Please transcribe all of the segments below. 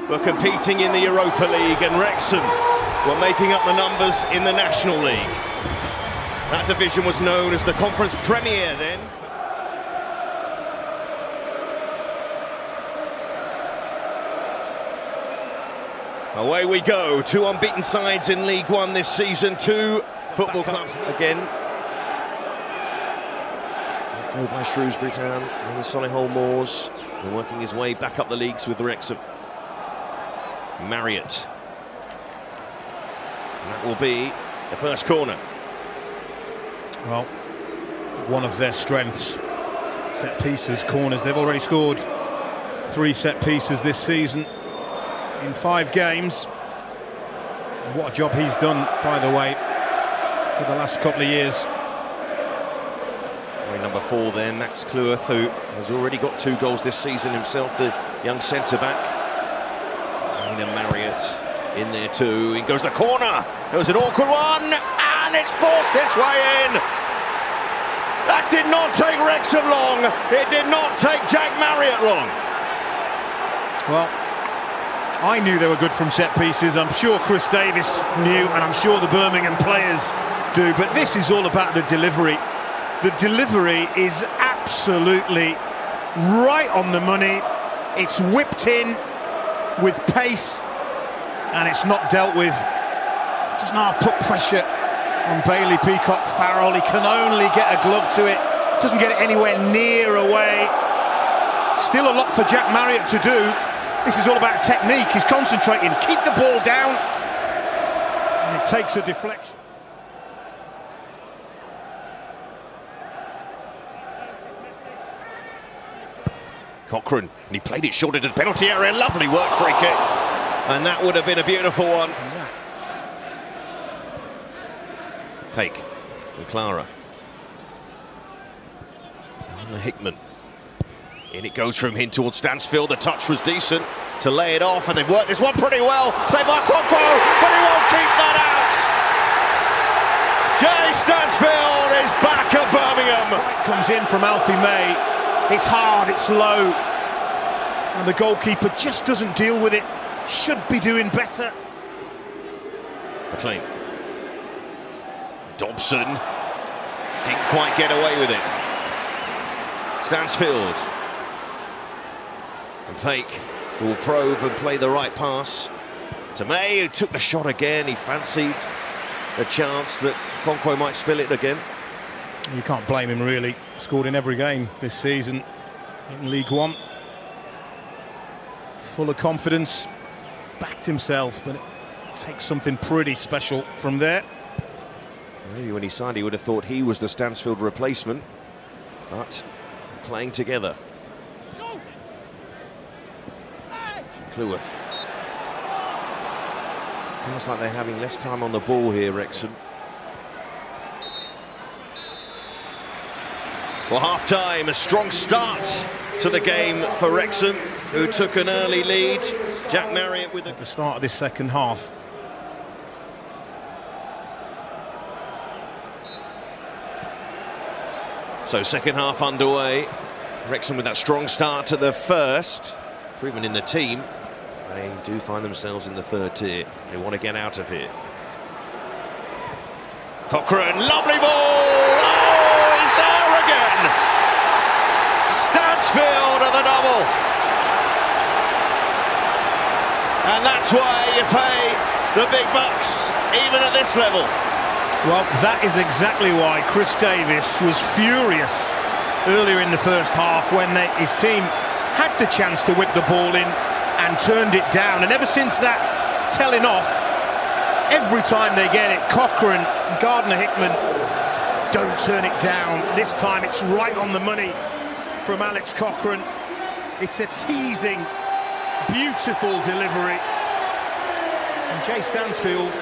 were competing in the Europa League, and Wrexham were making up the numbers in the National League. That division was known as the Conference Premier then. Away we go, two unbeaten sides in League One this season, two football clubs again. Go by Shrewsbury Town, and Solihull Moors, and working his way back up the leagues with Wrexham. Marriott. And that will be the first corner. Well, one of their strengths, set pieces, corners. They've already scored 3 set pieces this season in 5 games. What a job he's done, by the way, for the last couple of years. Number 4 there, Max Klueth, who has already got 2 goals this season himself, the young centre-back. Marriott in there too. He goes the corner. It was an awkward one, and it's forced its way in. That did not take Wrexham long. It did not take Jack Marriott long. Well, I knew they were good from set pieces. I'm sure Chris Davis knew, and I'm sure the Birmingham players do. But this is all about the delivery. The delivery is absolutely right on the money. It's whipped in with pace, and it's not dealt with. Doesn't half put pressure on Bailey Peacock Farrell. He can only get a glove to it. Doesn't get it anywhere near away. Still a lot for Jack Marriott to do. This is all about technique. He's concentrating. Keep the ball down. And it takes a deflection. Cochrane, and he played it short into the penalty area. Lovely work, free kick, and that would have been a beautiful one. Take and Clara. And Hickman. In it goes from him towards Stansfield. The touch was decent to lay it off, and they've worked this one pretty well. Saved by Cochrane, but he won't keep that out. Jay Stansfield is back at Birmingham. Comes in from Alfie May. It's hard, it's low, and the goalkeeper just doesn't deal with it. Should be doing better. McLean. Dobson didn't quite get away with it. Stansfield. And Fake will probe and play the right pass to May, who took the shot again. He fancied a chance that Conquo might spill it again. You can't blame him, really. Scored in every game this season in League One. Full of confidence, backed himself, but it takes something pretty special from there. Maybe when he signed, he would have thought he was the Stansfield replacement, but playing together. Klueth. Feels like they're having less time on the ball here, Wrexham. Well, half-time, a strong start to the game for Wrexham, who took an early lead. Jack Marriott with at the start of this second half. So second half underway. Wrexham with that strong start to the first. Improvement in the team. They do find themselves in the 3rd tier. They want to get out of here. Cochrane, lovely ball! Again. Stansfield at the double, and that's why you pay the big bucks even at this level. Well, that is exactly why Chris Davis was furious earlier in the first half when his team had the chance to whip the ball in and turned it down, and ever since that telling off, every time they get it, Cochrane, Gardner-Hickman don't turn it down. This time it's right on the money from Alex Cochrane. It's a teasing, beautiful delivery. And Jay Stansfield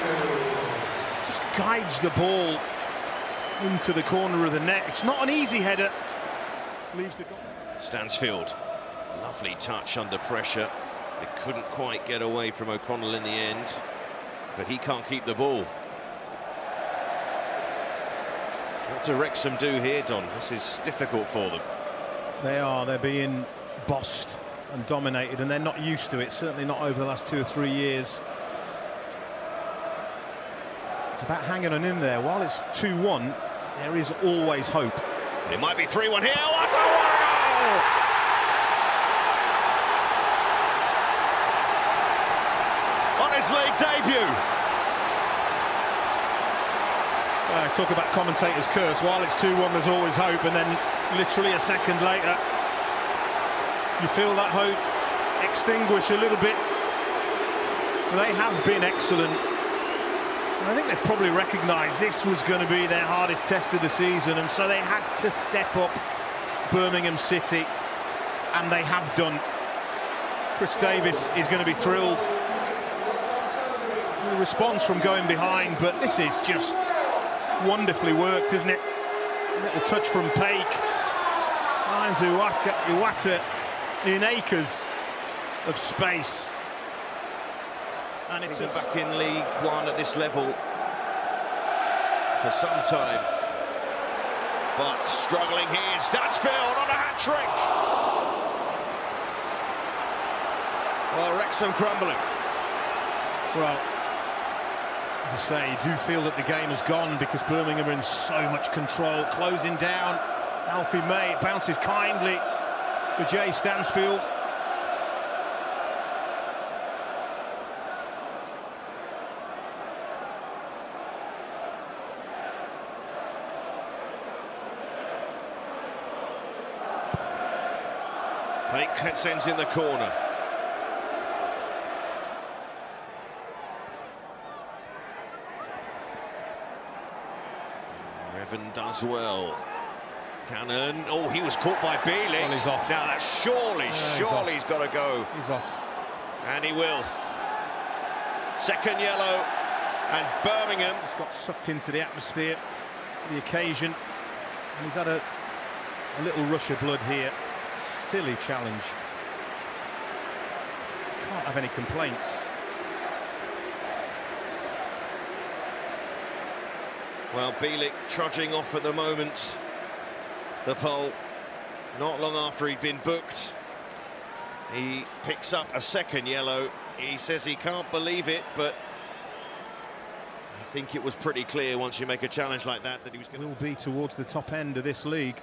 just guides the ball into the corner of the net. It's not an easy header. Leaves the goal. Stansfield, lovely touch under pressure. They couldn't quite get away from O'Connell in the end, but he can't keep the ball. What do Wrexham do here, Don? This is difficult for them. They're being bossed and dominated, and they're not used to it, certainly not over the last 2 or 3 years. It's about hanging on in there. While it's 2-1, there is always hope. It might be 3-1 here. What a goal! On his league debut. Talk about commentators' curse. While it's 2-1, there's always hope, and then literally a second later, you feel that hope extinguish a little bit. They have been excellent. And I think they probably recognised this was going to be their hardest test of the season, and so they had to step up Birmingham City, and they have done. Chris Davis is going to be thrilled. The response from going behind, but this is just wonderfully worked, isn't it? The touch from Paik finds Iwata in acres of space. And it's back in League One at this level for some time. But struggling here, Stansfield on a hat-trick. Well, Wrexham crumbling. Well, as I say, you do feel that the game has gone because Birmingham are in so much control. Closing down, Alfie May, it bounces kindly for Jay Stansfield. Paik sends in the corner. Revan does well. Cannon. Oh, he was caught by Bealey. Well, he's off. Now that's surely he's got to go. He's off. And he will. Second yellow. And Birmingham He's got sucked into the atmosphere for the occasion. And he's had a little rush of blood here. Silly challenge. Can't have any complaints. Well, Bielik trudging off at the moment. The pole, not long after he'd been booked. He picks up a second yellow. He says he can't believe it, but I think it was pretty clear once you make a challenge like that he was going to... Will be towards the top end of this league.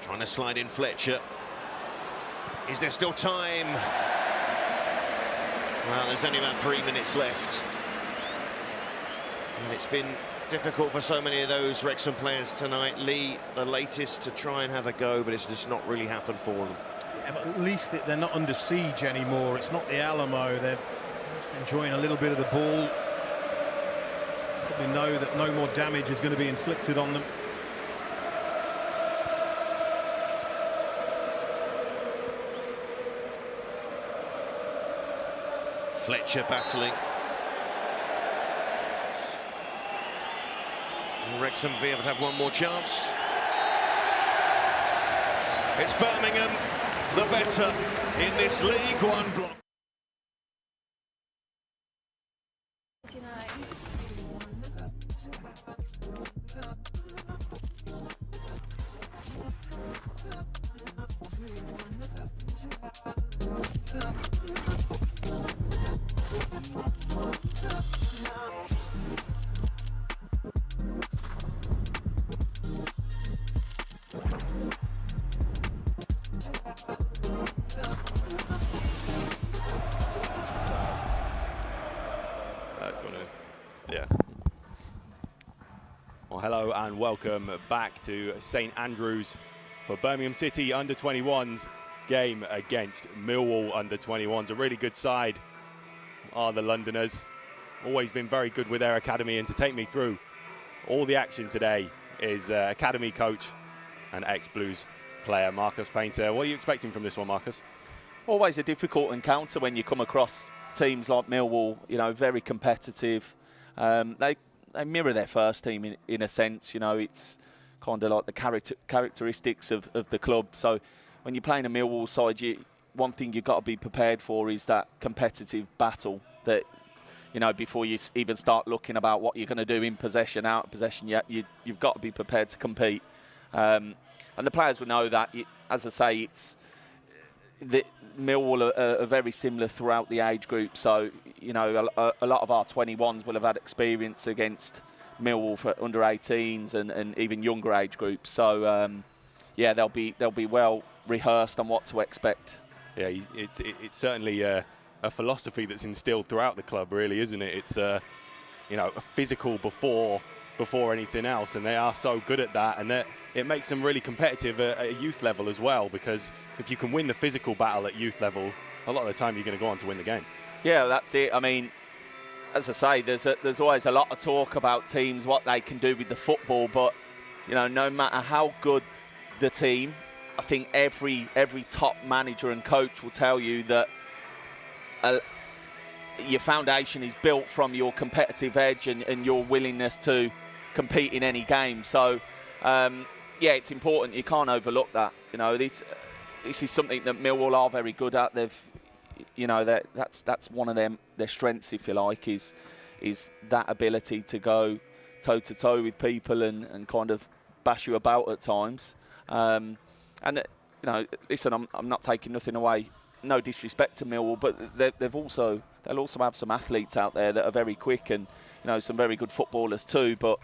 Trying to slide in Fletcher. Is there still time? Well, there's only about 3 minutes left. And it's been difficult for so many of those Wrexham players tonight. Lee, the latest to try and have a go, but it's just not really happened for them. Yeah, but at least they're not under siege anymore. It's not the Alamo. They're just enjoying a little bit of the ball. Probably know that no more damage is going to be inflicted on them. Fletcher battling. Will Wrexham be able to have one more chance? It's Birmingham, the better in this League One block. Well, hello and welcome back to St Andrews for Birmingham City Under-21s game against Millwall Under-21s. A really good side are the Londoners. Always been very good with their academy, and to take me through all the action today is academy coach and ex-Blues player Marcus Painter. What are you expecting from this one, Marcus? Always a difficult encounter when you come across teams like Millwall, you know, very competitive. They mirror their first team in a sense, you know, it's kind of like the characteristics of the club. So when you're playing a Millwall side, you one thing you've got to be prepared for is that competitive battle that, you know, before you even start looking about what you're going to do in possession, out of possession, you've got to be prepared to compete. And the players will know that. As I say, it's Millwall are very similar throughout the age group. So, you know, a lot of our 21s will have had experience against Millwall for under 18s and even younger age groups. So, yeah, they'll be well rehearsed on what to expect. Yeah, it's certainly a philosophy that's instilled throughout the club, really, isn't it? It's you know, a physical before anything else, and they are so good at that, and it makes them really competitive at a youth level as well, because if you can win the physical battle at youth level, a lot of the time you're going to go on to win the game. Yeah, that's it. I mean, as I say, there's always a lot of talk about teams, what they can do with the football, but, you know, no matter how good the team, I think every top manager and coach will tell you that your foundation is built from your competitive edge and your willingness to compete in any game. So, yeah, it's important. You can't overlook that. You know, this is something that Millwall are very good at. They've, you know, that's one of their strengths, if you like, is that ability to go toe to toe with people and kind of bash you about at times. And you know, listen, I'm not taking nothing away. No disrespect to Millwall, but they'll also have some athletes out there that are very quick and, you know, some very good footballers too. But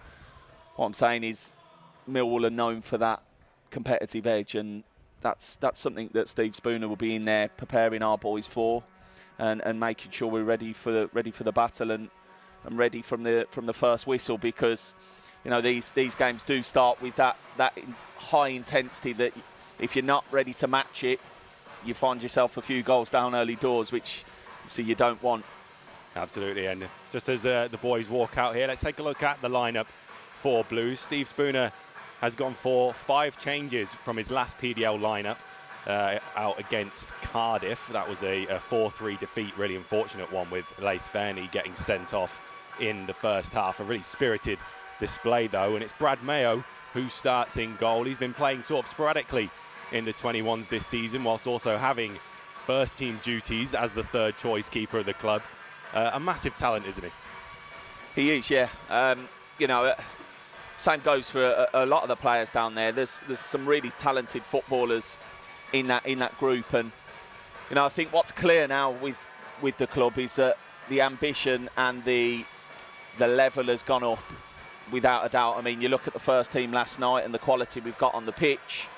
what I'm saying is, Millwall are known for that competitive edge, and that's something that Steve Spooner will be in there preparing our boys for, and making sure we're ready for the battle and ready from the first whistle, because, you know, these games do start with that high intensity that if you're not ready to match it, you find yourself a few goals down early doors, which obviously you don't want. Absolutely, and just as the boys walk out here, let's take a look at the lineup for Blues. Steve Spooner has gone for 5 changes from his last PDL lineup out against Cardiff. That was a 4-3 defeat, really unfortunate one, with Leith Fernie getting sent off in the first half. A really spirited display though, and it's Brad Mayo who starts in goal. He's been playing sort of sporadically in the 21s this season, whilst also having first team duties as the third choice keeper of the club. A massive talent, isn't he? He is, yeah. You know, same goes for a lot of the players down there. There's some really talented footballers in that group, and, you know, I think what's clear now with the club is that the ambition and the level has gone up without a doubt. I mean, you look at the first team last night and the quality we've got on the pitch.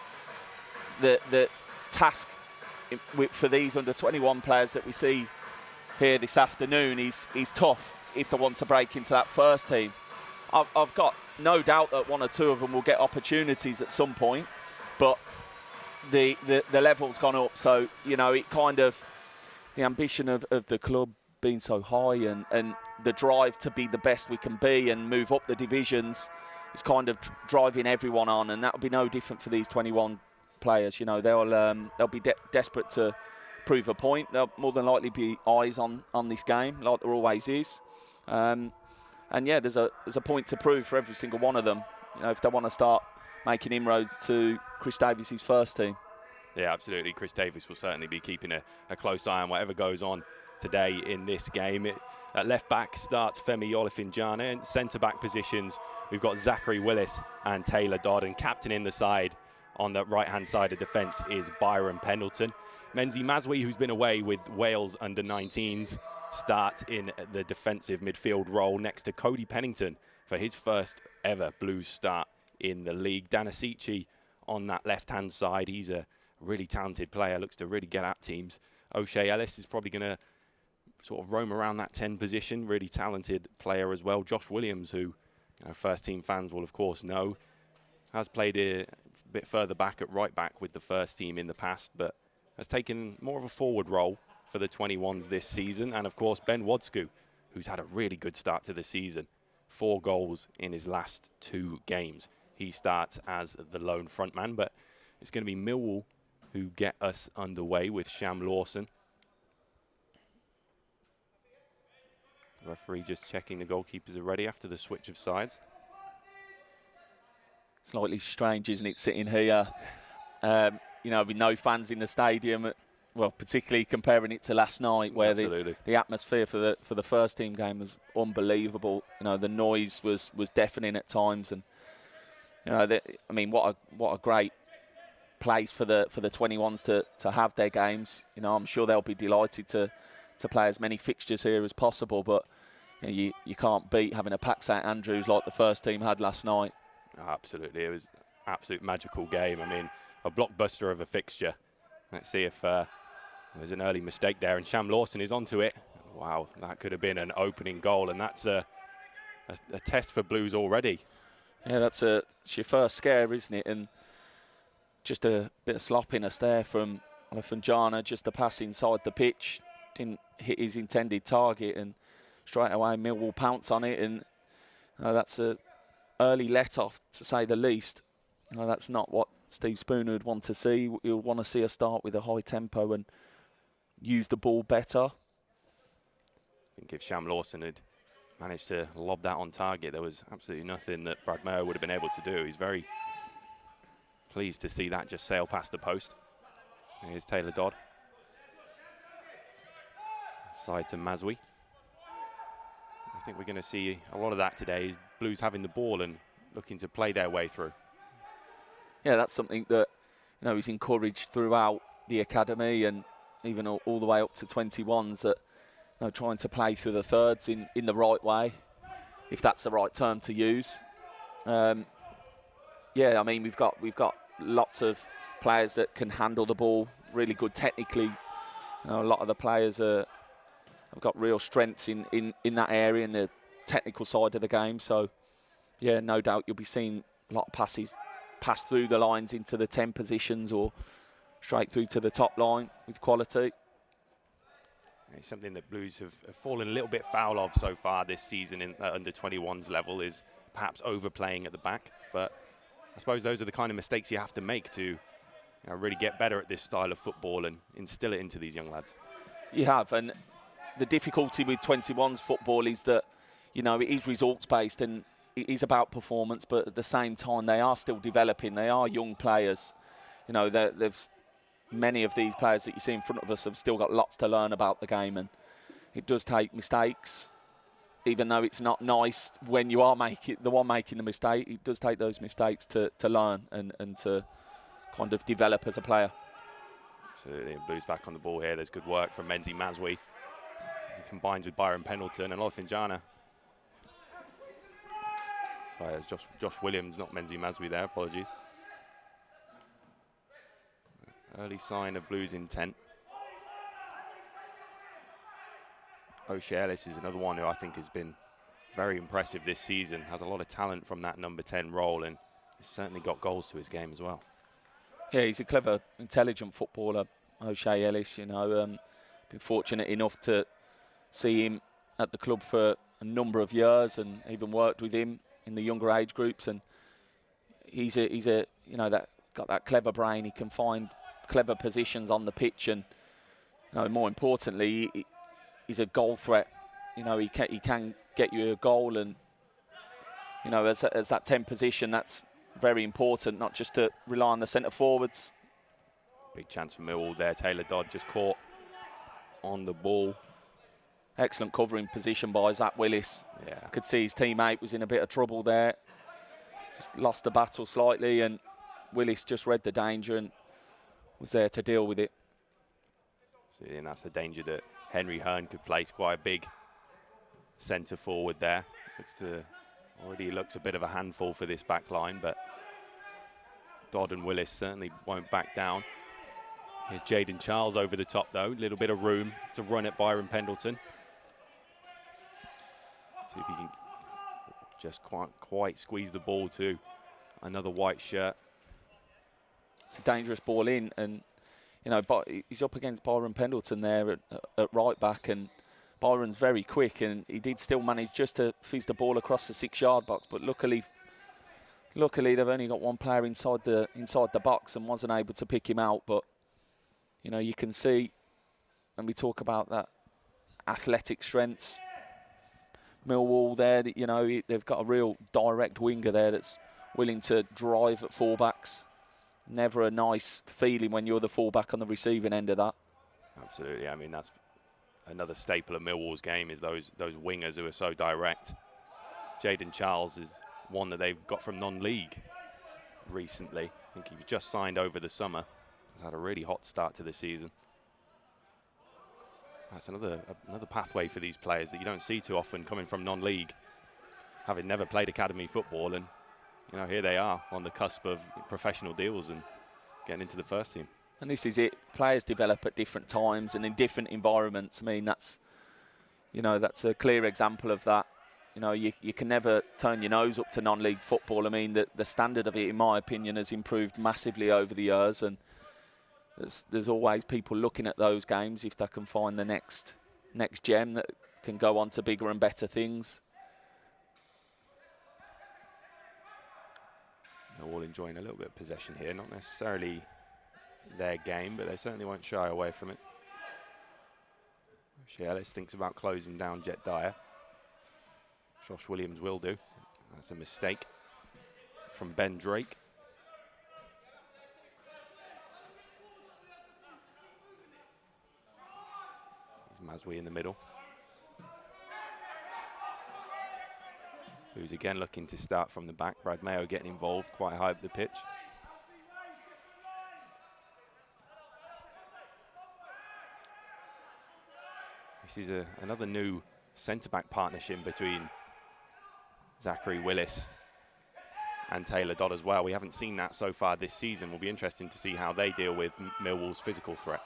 The task for these under-21 players that we see here this afternoon is tough if they want to break into that first team. I've got no doubt that one or two of them will get opportunities at some point, but the level's gone up. So, you know, it kind of, the ambition of the club being so high and the drive to be the best we can be and move up the divisions is kind of driving everyone on, and that'll be no different for these 21 players. You know, they'll be desperate to prove a point. There'll more than likely be eyes on this game, like there always is. And yeah, there's a point to prove for every single one of them, you know, if they want to start making inroads to Chris Davies' first team. Yeah, absolutely. Chris Davies will certainly be keeping a close eye on whatever goes on today in this game. At left back starts Femi Olofinjana. In centre back positions, we've got Zachary Willis and Taylor Dodd, and captaining the side on the right hand side of defence is Byron Pendleton. Menzi Mazwi, who's been away with Wales Under-19s, starts in the defensive midfield role next to Cody Pennington for his first ever Blues start in the league. Danasici on that left hand side. He's a really talented player, looks to really get at teams. O'Shea Ellis is probably going to sort of roam around that 10 position. Really talented player as well. Josh Williams, who, you know, first team fans will of course know, has played a bit further back at right back with the first team in the past, but has taken more of a forward role for the 21s this season. And of course Ben Wodsku, who's had a really good start to the season. 4 goals in his last 2 games. He starts as the lone frontman, but it's going to be Millwall who get us underway with Sham Lawson. The referee just checking the goalkeepers are ready after the switch of sides. Slightly strange, isn't it, sitting here, you know, with no fans in the stadium. well, particularly comparing it to last night, where the atmosphere for the first team game was unbelievable. You know, the noise was deafening at times, and you know, I mean, what a great place for the 21s to have their games. You know, I'm sure they'll be delighted to play as many fixtures here as possible, but you know, you can't beat having a packed St Andrews like the first team had last night. Oh, absolutely, it was an absolute magical game. I mean, a blockbuster of a fixture. Let's see if there's an early mistake there, and Sham Lawson is onto it. Wow, that could have been an opening goal, and that's a test for Blues already. Yeah, it's your first scare, isn't it? And just a bit of sloppiness there from Alafanjana, just a pass inside the pitch, didn't hit his intended target, and straight away Millwall pounce on it, and that's a early let-off, to say the least. You know, that's not what Steve Spooner would want to see. He'll want to see us start with a high tempo and use the ball better. I think if Sham Lawson had managed to lob that on target, there was absolutely nothing that Brad Mayo would have been able to do. He's very pleased to see that just sail past the post. Here's Taylor Dodd. Side to Mazwi. I think we're going to see a lot of that today. Blues having the ball and looking to play their way through. Yeah, that's something that, you know, he's encouraged throughout the academy and even all the way up to 21s, that, you know, trying to play through the thirds in the right way, if that's the right term to use. Yeah, I mean, we've got lots of players that can handle the ball really good technically. You know, a lot of the players have got real strengths in that area, in the technical side of the game. So, yeah, no doubt you'll be seeing a lot of passes pass through the lines into the 10 positions or straight through to the top line with quality. It's something that Blues have fallen a little bit foul of so far this season in under-21s level, is perhaps overplaying at the back. But I suppose those are the kind of mistakes you have to make to, you know, really get better at this style of football and instill it into these young lads. You have, and the difficulty with 21s football is that, you know, it is results-based and it is about performance, but at the same time, they are still developing. They are young players. You know, many of these players that you see in front of us have still got lots to learn about the game, and it does take mistakes. Even though it's not nice when you are the one making the mistake, it does take those mistakes to learn and to kind of develop as a player. Absolutely, and Blues back on the ball here. There's good work from Menzi Mazwi. He combines with Byron Pendleton and Olafinjana. Sorry, it's Josh Williams, not Menzi Mazwi there, apologies. Early sign of Blues intent. O'Shea Ellis is another one who I think has been very impressive this season. Has a lot of talent from that number 10 role and has certainly got goals to his game as well. Yeah, he's a clever, intelligent footballer, O'Shea Ellis. You know, been fortunate enough to see him at the club for a number of years and even worked with him in the younger age groups. And he's a you know, that got that clever brain. He can find clever positions on the pitch, and you know, more importantly, he's a goal threat. You know, he can get you a goal, and you know, as that 10 position, that's very important. Not just to rely on the centre forwards. Big chance for Millwall there. Taylor Dodd just caught on the ball. Excellent covering position by Zach Willis. Yeah, could see his teammate was in a bit of trouble there. Just lost the battle slightly, and Willis just read the danger and was there to deal with it. See, and that's the danger that Henry Hearn could place. Quite a big centre forward there. Already looks a bit of a handful for this back line, but Dodd and Willis certainly won't back down. Here's Jaden Charles over the top though. A little bit of room to run at Byron Pendleton. See if he can just quite squeeze the ball to another white shirt. It's a dangerous ball in, and you know, but he's up against Byron Pendleton there at right back, and Byron's very quick, and he did still manage just to fizz the ball across the 6-yard box. But luckily they've only got one player inside the box and wasn't able to pick him out. But you know, you can see when we talk about that athletic strengths, Millwall there, that, you know, they've got a real direct winger there that's willing to drive at fullbacks. Never a nice feeling when you're the fullback on the receiving end of that. Absolutely. I mean, that's another staple of Millwall's game, is those wingers who are so direct. Jayden Charles is one that they've got from non-league recently. I think he just signed over the summer. He's had a really hot start to the season. That's another pathway for these players that you don't see too often, coming from non-league, having never played academy football, and you know, here they are on the cusp of professional deals and getting into the first team. And this is it. Players develop at different times and in different environments. I mean, that's a clear example of that. You know, you can never turn your nose up to non-league football. I mean, the standard of it, in my opinion, has improved massively over the years, and there's always people looking at those games if they can find the next gem that can go on to bigger and better things. They're all enjoying a little bit of possession here, not necessarily their game, but they certainly won't shy away from it. Ellis thinks about closing down Jet Dyer. Josh Williams will do. That's a mistake from Ben Drake. Here's Maswi in the middle. Who's again looking to start from the back. Brad Mayo getting involved quite high up the pitch. This is another new centre-back partnership between Zachary Willis and Taylor Dodd as well. We haven't seen that so far this season. Will be interesting to see how they deal with Millwall's physical threat.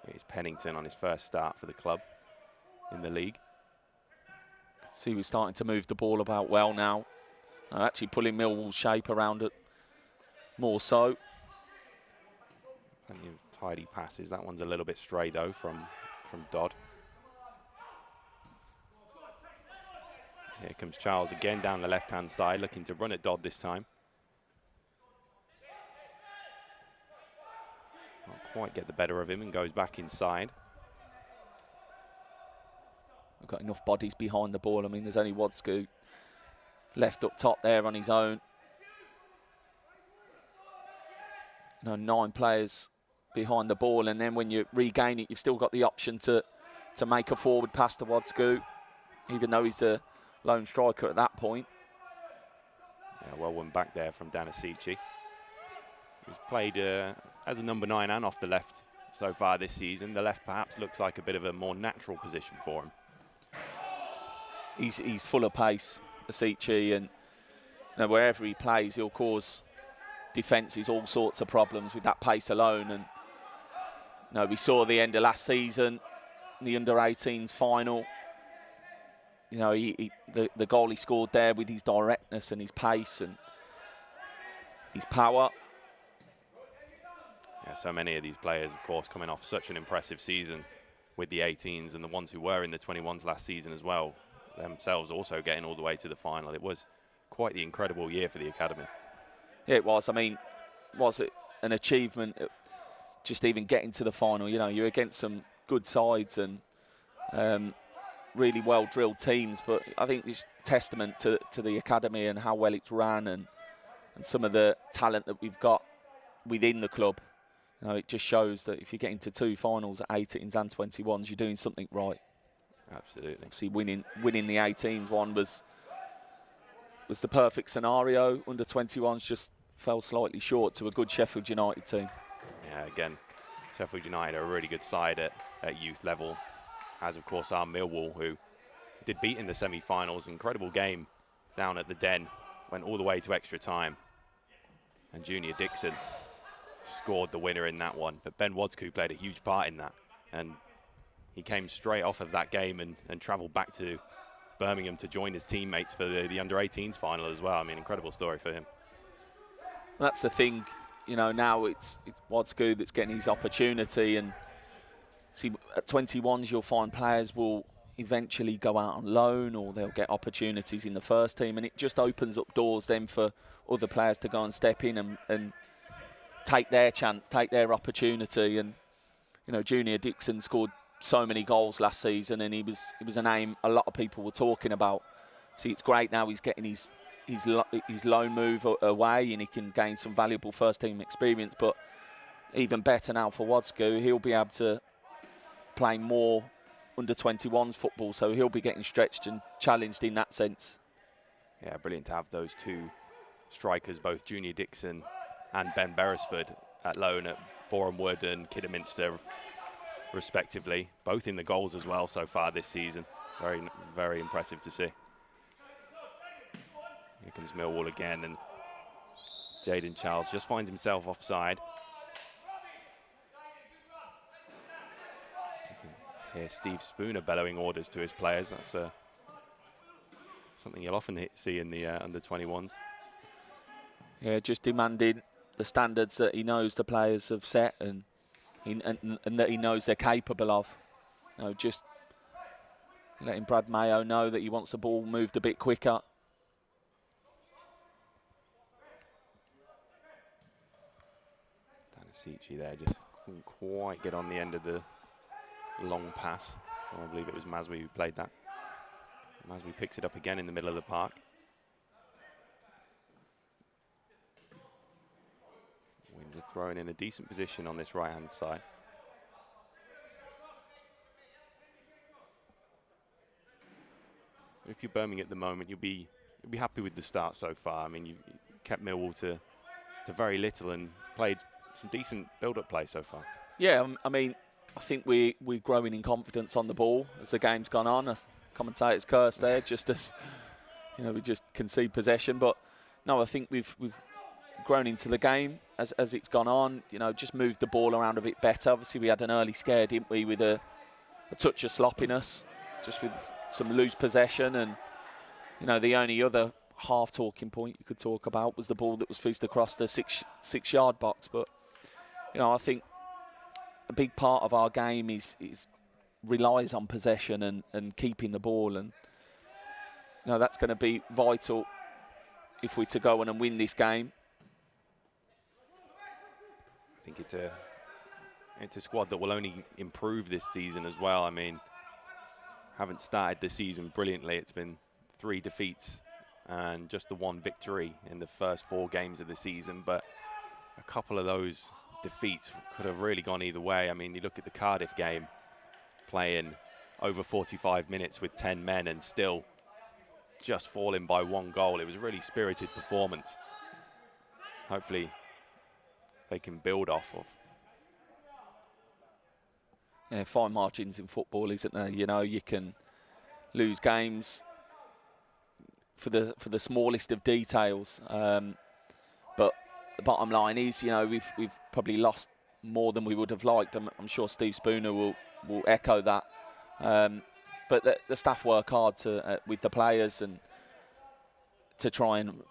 Here's Pennington on his first start for the club in the league. See, we're starting to move the ball about well now. Actually pulling Millwall's shape around it more so. Plenty of tidy passes. That one's a little bit stray though from Dodd. Here comes Charles again down the left-hand side, looking to run at Dodd this time. Not quite get the better of him and goes back inside. We've got enough bodies behind the ball. I mean, there's only Wadscoot left up top there on his own. 9 players behind the ball, and then when you regain it, you've still got the option to make a forward pass to Wadscoot, even though he's the lone striker at that point. Yeah, well won back there from Danisici. He's played as a number 9 and off the left so far this season. The left perhaps looks like a bit of a more natural position for him. He's full of pace, Asici, and wherever he plays, he'll cause defences all sorts of problems with that pace alone. And we saw the end of last season, the under-18s final. The goal he scored there with his directness and his pace and his power. Yeah, so many of these players, of course, coming off such an impressive season with the 18s, and the ones who were in the 21s last season as well, themselves also getting all the way to the final. It was quite the incredible year for the academy. Yeah, it was. I mean, was it an achievement just even getting to the final? You're against some good sides and really well-drilled teams, but I think it's testament to the academy and how well it's run and some of the talent that we've got within the club. It just shows that if you get into 2 finals at 18s and 21s, you're doing something right. Absolutely. Obviously, winning the 18s one was the perfect scenario. Under 21s just fell slightly short to a good Sheffield United team. Yeah, again, Sheffield United are a really good side at youth level, as of course are Millwall, who did beat in the semi-finals. Incredible game down at the Den, went all the way to extra time, and Junior Dixon scored the winner in that one. But Ben Wadscoot played a huge part in that, and he came straight off of that game and travelled back to Birmingham to join his teammates for the under-18s final as well. I mean, incredible story for him. That's the thing, now it's Wadscoot that's getting his opportunity, and see, at 21s you'll find players will eventually go out on loan or they'll get opportunities in the first team, and it just opens up doors then for other players to go and step in and take their chance, take their opportunity. And Junior Dixon scored so many goals last season, and he was a name a lot of people were talking about. See, it's great now he's getting his loan move away and he can gain some valuable first team experience, but even better now for Wadsku. He'll be able to play more under-21s football, so he'll be getting stretched and challenged in that sense. Yeah, brilliant to have those two strikers, both Junior Dixon and Ben Beresford, at loan at Boreham Wood and Kidderminster, respectively. Both in the goals as well so far this season. Very, very impressive to see. Here comes Millwall again, and Jaden Charles just finds himself offside. So you can hear Steve Spooner bellowing orders to his players. That's something you'll often see in the under-21s. Yeah, just demanding the standards that he knows the players have set and that he knows they're capable of. You know, just letting Brad Mayo know that he wants the ball moved a bit quicker. Danisici there just couldn't quite get on the end of the long pass. I believe it was Maswi who played that. Maswi picks it up again in the middle of the park. Windsor thrown in a decent position on this right-hand side. If you're Birmingham at the moment, you'll be happy with the start so far. I mean, you've kept Millwall to very little and played some decent build-up play so far. Yeah, I mean, I think we're growing in confidence on the ball as the game's gone on. A commentator's curse there, just as we just concede possession. But no, I think we've grown into the game as it's gone on. Just moved the ball around a bit better. Obviously, we had an early scare, didn't we, with a touch of sloppiness, just with some loose possession. And the only other half talking point you could talk about was the ball that was fizzed across the six-yard box. But I think a big part of our game is relies on possession and keeping the ball, and that's going to be vital if we're to go on and win this game. I think it's a squad that will only improve this season as well. I mean, haven't started the season brilliantly. It's been 3 defeats and just the 1 victory in the first 4 games of the season, but a couple of those defeats could have really gone either way. I mean, you look at the Cardiff game, playing over 45 minutes with 10 men and still just falling by 1 goal. It was a really spirited performance. Hopefully they can build off of. Yeah, fine margins in football, isn't there? You can lose games for the smallest of details, but the bottom line is, we've probably lost more than we would have liked. I'm sure Steve Spooner will echo that. But the staff work hard with the players and to try and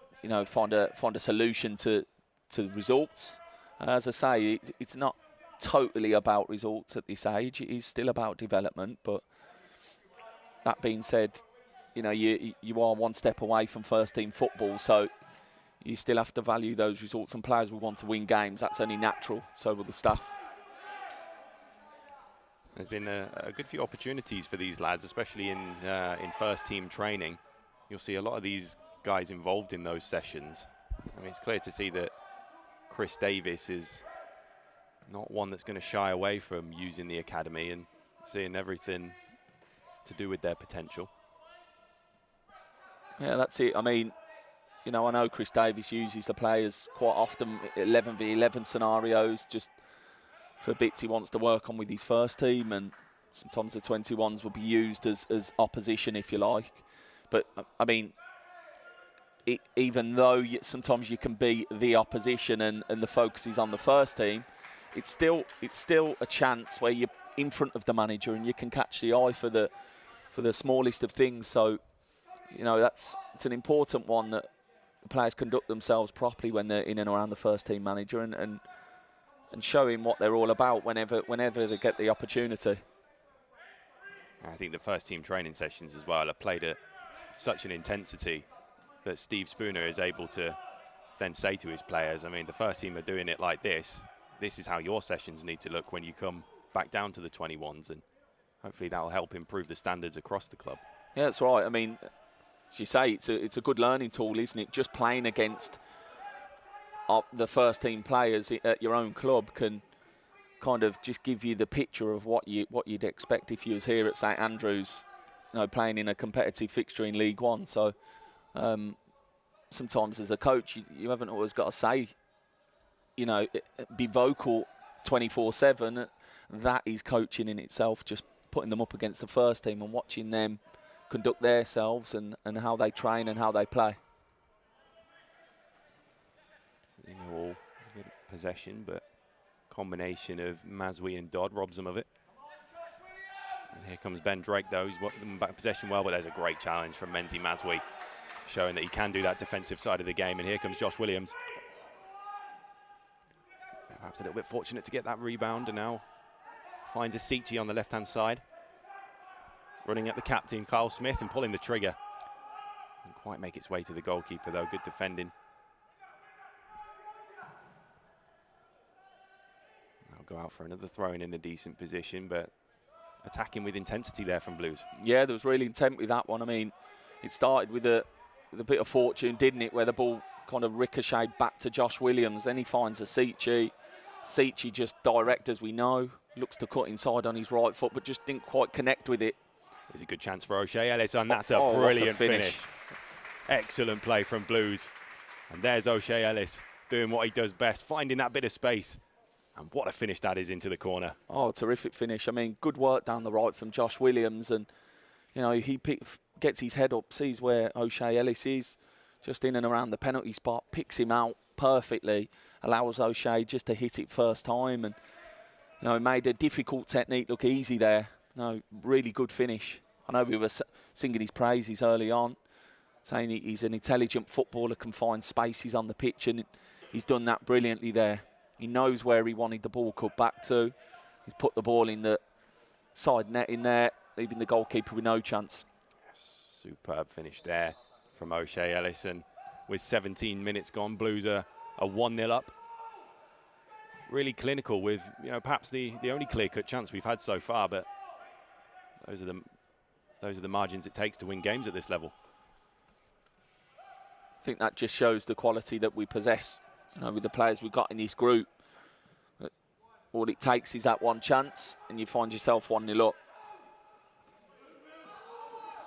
find a solution to results. As I say, it's not totally about results at this age. It is still about development. But that being said, you are 1 step away from first team football, so you still have to value those results, and players will want to win games. That's only natural. So will the staff. There's been a good few opportunities for these lads, especially in first team training. You'll see a lot of these guys involved in those sessions. I mean, it's clear to see that Chris Davis is not one that's going to shy away from using the academy and seeing everything to do with their potential. Yeah, that's it. I mean, I know Chris Davis uses the players quite often, 11v11 scenarios, just for bits he wants to work on with his first team, and sometimes the 21s will be used as opposition, if you like. But, I mean, even though sometimes you can be the opposition and the focus is on the first team, it's still a chance where you're in front of the manager and you can catch the eye for the smallest of things. So, it's an important one that the players conduct themselves properly when they're in and around the first team manager and show him what they're all about whenever they get the opportunity. I think the first team training sessions as well are played at such an intensity that Steve Spooner is able to then say to his players, I mean, the first team are doing it like this. This is how your sessions need to look when you come back down to the 21s, and hopefully that will help improve the standards across the club. Yeah, that's right. I mean, as you say, it's a good learning tool, isn't it? Just playing against the first team players at your own club can kind of just give you the picture of what you'd expect if you was here at St Andrews, playing in a competitive fixture in League One. So sometimes as a coach, you haven't always got to say, be vocal 24/7. That is coaching in itself, just putting them up against the first team and watching them conduct themselves and how they train and how they play. All good possession, but combination of Maswi and Dodd robs them of it. And here comes Ben Drake, though. He's working them back possession well, but there's a great challenge from Menzi Maswi, showing that he can do that defensive side of the game. And here comes Josh Williams. Perhaps a little bit fortunate to get that rebound, and now finds Asichi on the left-hand side. Running at the captain, Kyle Smith, and pulling the trigger. Didn't quite make its way to the goalkeeper, though. Good defending. Now go out for another throw-in in a decent position, but attacking with intensity there from Blues. Yeah, there was really intent with that one. I mean, it started with a bit of fortune, didn't it, where the ball kind of ricocheted back to Josh Williams. Then he finds Asichi. Asichi just direct, as we know. Looks to cut inside on his right foot, but just didn't quite connect with it. There's a good chance for O'Shea Ellis, and that's a brilliant finish. Excellent play from Blues. And there's O'Shea Ellis doing what he does best, finding that bit of space. And what a finish that is into the corner. Oh, terrific finish. I mean, good work down the right from Josh Williams. And, he gets his head up, sees where O'Shea Ellis is, just in and around the penalty spot, picks him out perfectly, allows O'Shea just to hit it first time. And, he made a difficult technique look easy there. Really good finish. I know we were singing his praises early on, saying he's an intelligent footballer, can find spaces on the pitch, and he's done that brilliantly there. He knows where he wanted the ball cut back to. He's put the ball in the side net in there, leaving the goalkeeper with no chance. Yes, superb finish there from O'Shea Ellis. And with 17 minutes gone, Blues are 1-0 up. Really clinical with, perhaps the only clear-cut chance we've had so far, but those are the margins it takes to win games at this level. I think that just shows the quality that we possess, with the players we've got in this group. All it takes is that one chance, and you find yourself 1-0 up.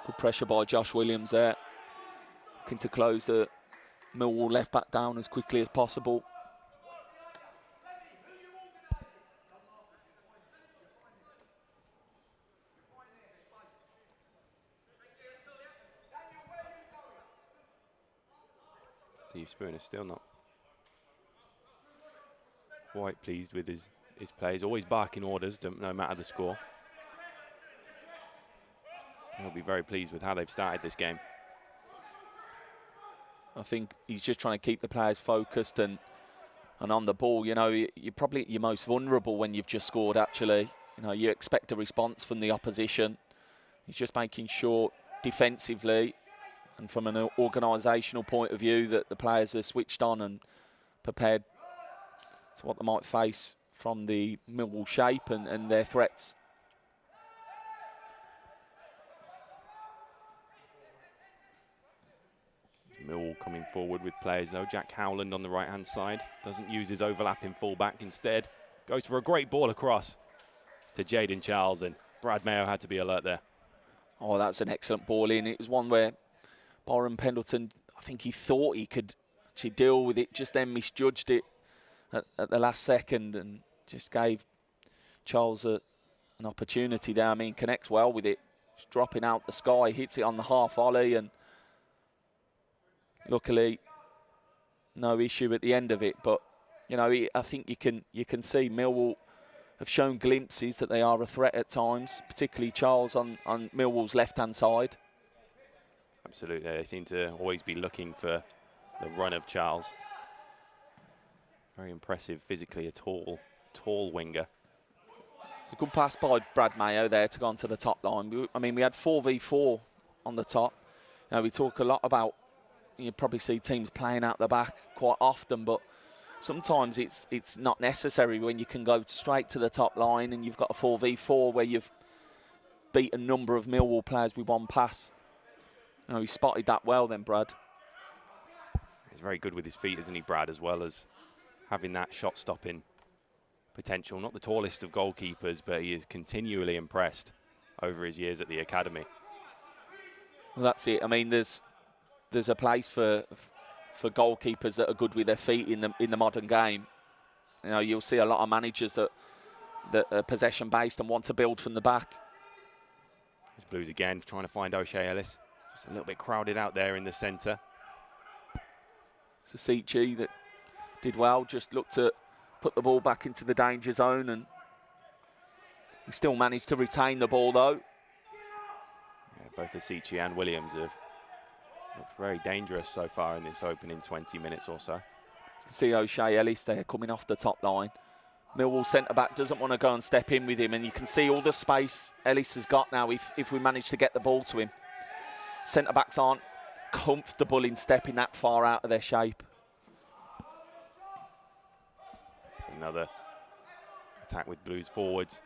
Good pressure by Josh Williams there. Looking to close the Millwall left-back down as quickly as possible. Steve Spooner still not quite pleased with his plays. Always barking orders, no matter the score. He'll be very pleased with how they've started this game. I think he's just trying to keep the players focused and on the ball. You're probably at your most vulnerable when you've just scored, actually. You expect a response from the opposition. He's just making sure defensively and from an organisational point of view that the players are switched on and prepared to what they might face from the Millwall shape and their threats. Millwall coming forward with players, though. Jack Howland on the right-hand side. Doesn't use his overlapping full-back. Instead, goes for a great ball across to Jaden Charles, and Brad Mayo had to be alert there. Oh, that's an excellent ball in. It was one where Byron Pendleton, I think he thought he could actually deal with it, just then misjudged it at the last second and just gave Charles an opportunity there. I mean, connects well with it. Just dropping out the sky, hits it on the half volley, and luckily no issue at the end of it. But, I think you can see Millwall have shown glimpses that they are a threat at times, particularly Charles on Millwall's left-hand side. Absolutely, they seem to always be looking for the run of Charles. Very impressive physically, a tall winger. It's a good pass by Brad Mayo there to go onto the top line. I mean, we had 4v4 on the top. We talk a lot about, you probably see teams playing out the back quite often, but sometimes it's not necessary when you can go straight to the top line and you've got a 4v4 where you've beat a number of Millwall players with one pass. He spotted that well then, Brad. He's very good with his feet, isn't he, Brad, as well as having that shot-stopping potential. Not the tallest of goalkeepers, but he is continually impressed over his years at the academy. Well, that's it. I mean, there's a place for goalkeepers that are good with their feet in the modern game. You know, you'll see a lot of managers that are possession based and want to build from the back. It's Blues again, trying to find O'Shea Ellis. Just a little bit crowded out there in the centre. Sasici that did well, just looked to put the ball back into the danger zone, and we still managed to retain the ball though. Yeah, both Sasici and Williams have looked very dangerous so far in this opening 20 minutes or so. You can see O'Shea Ellis there coming off the top line. Millwall centre-back doesn't want to go and step in with him, and you can see all the space Ellis has got now if we manage to get the ball to him. Centre-backs aren't comfortable in stepping that far out of their shape. It's another attack with Blues forwards.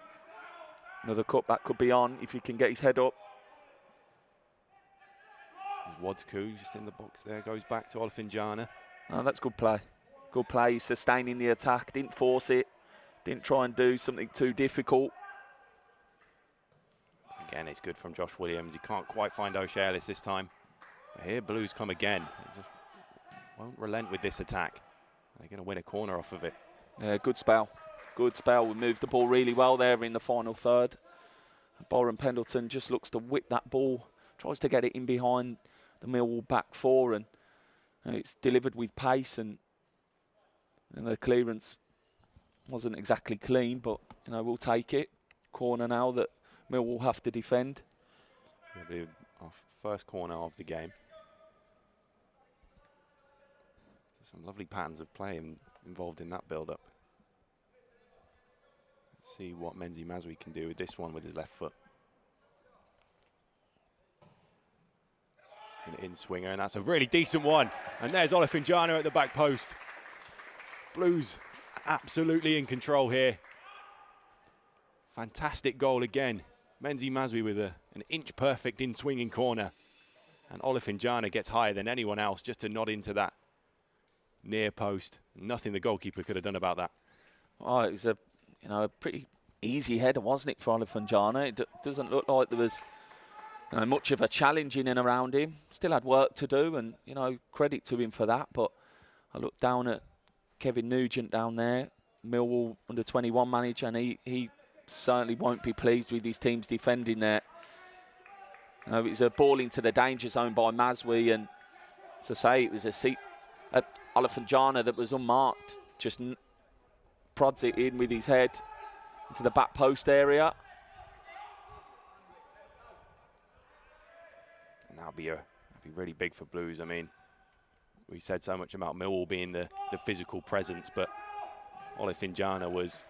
Another cutback could be on if he can get his head up. Wadsku just in the box there, goes back to Olofinjana. Oh, that's good play. Good play, he's sustaining the attack, didn't force it, didn't try and do something too difficult. Again, it's good from Josh Williams. He can't quite find O'Shea Ellis this time. But here Blues come again. They just won't relent with this attack. They're going to win a corner off of it. Yeah, good spell. Good spell. We moved the ball really well there in the final third. Byron Pendleton just looks to whip that ball, tries to get it in behind the Millwall back four, and it's delivered with pace, and the clearance wasn't exactly clean, but you know, we'll take it. Corner now that Millwall have to defend. It'll be our first corner of the game. Some lovely patterns of play involved in that build-up. Let's see what Menzi Mazwi can do with this one with his left foot. It's an in-swinger, and that's a really decent one. And there's Olofinjana at the back post. Blues absolutely in control here. Fantastic goal again. Menzi Mazwi with an inch-perfect in-swinging corner. And Olofinjana gets higher than anyone else just to nod into that near post. Nothing the goalkeeper could have done about that. Oh, it was a pretty easy header, wasn't it, for Olofinjana? It doesn't look like there was much of a challenge in and around him. Still had work to do, and credit to him for that. But I looked down at Kevin Nugent down there, Millwall Under-21 manager, and he certainly won't be pleased with his team's defending there. It was a ball into the danger zone by Mazwi, and as I say, it was a Olofinjana that was unmarked, just prods it in with his head into the back post area. And that'll be really big for Blues. I mean, we said so much about Millwall being the physical presence, but Olofinjana was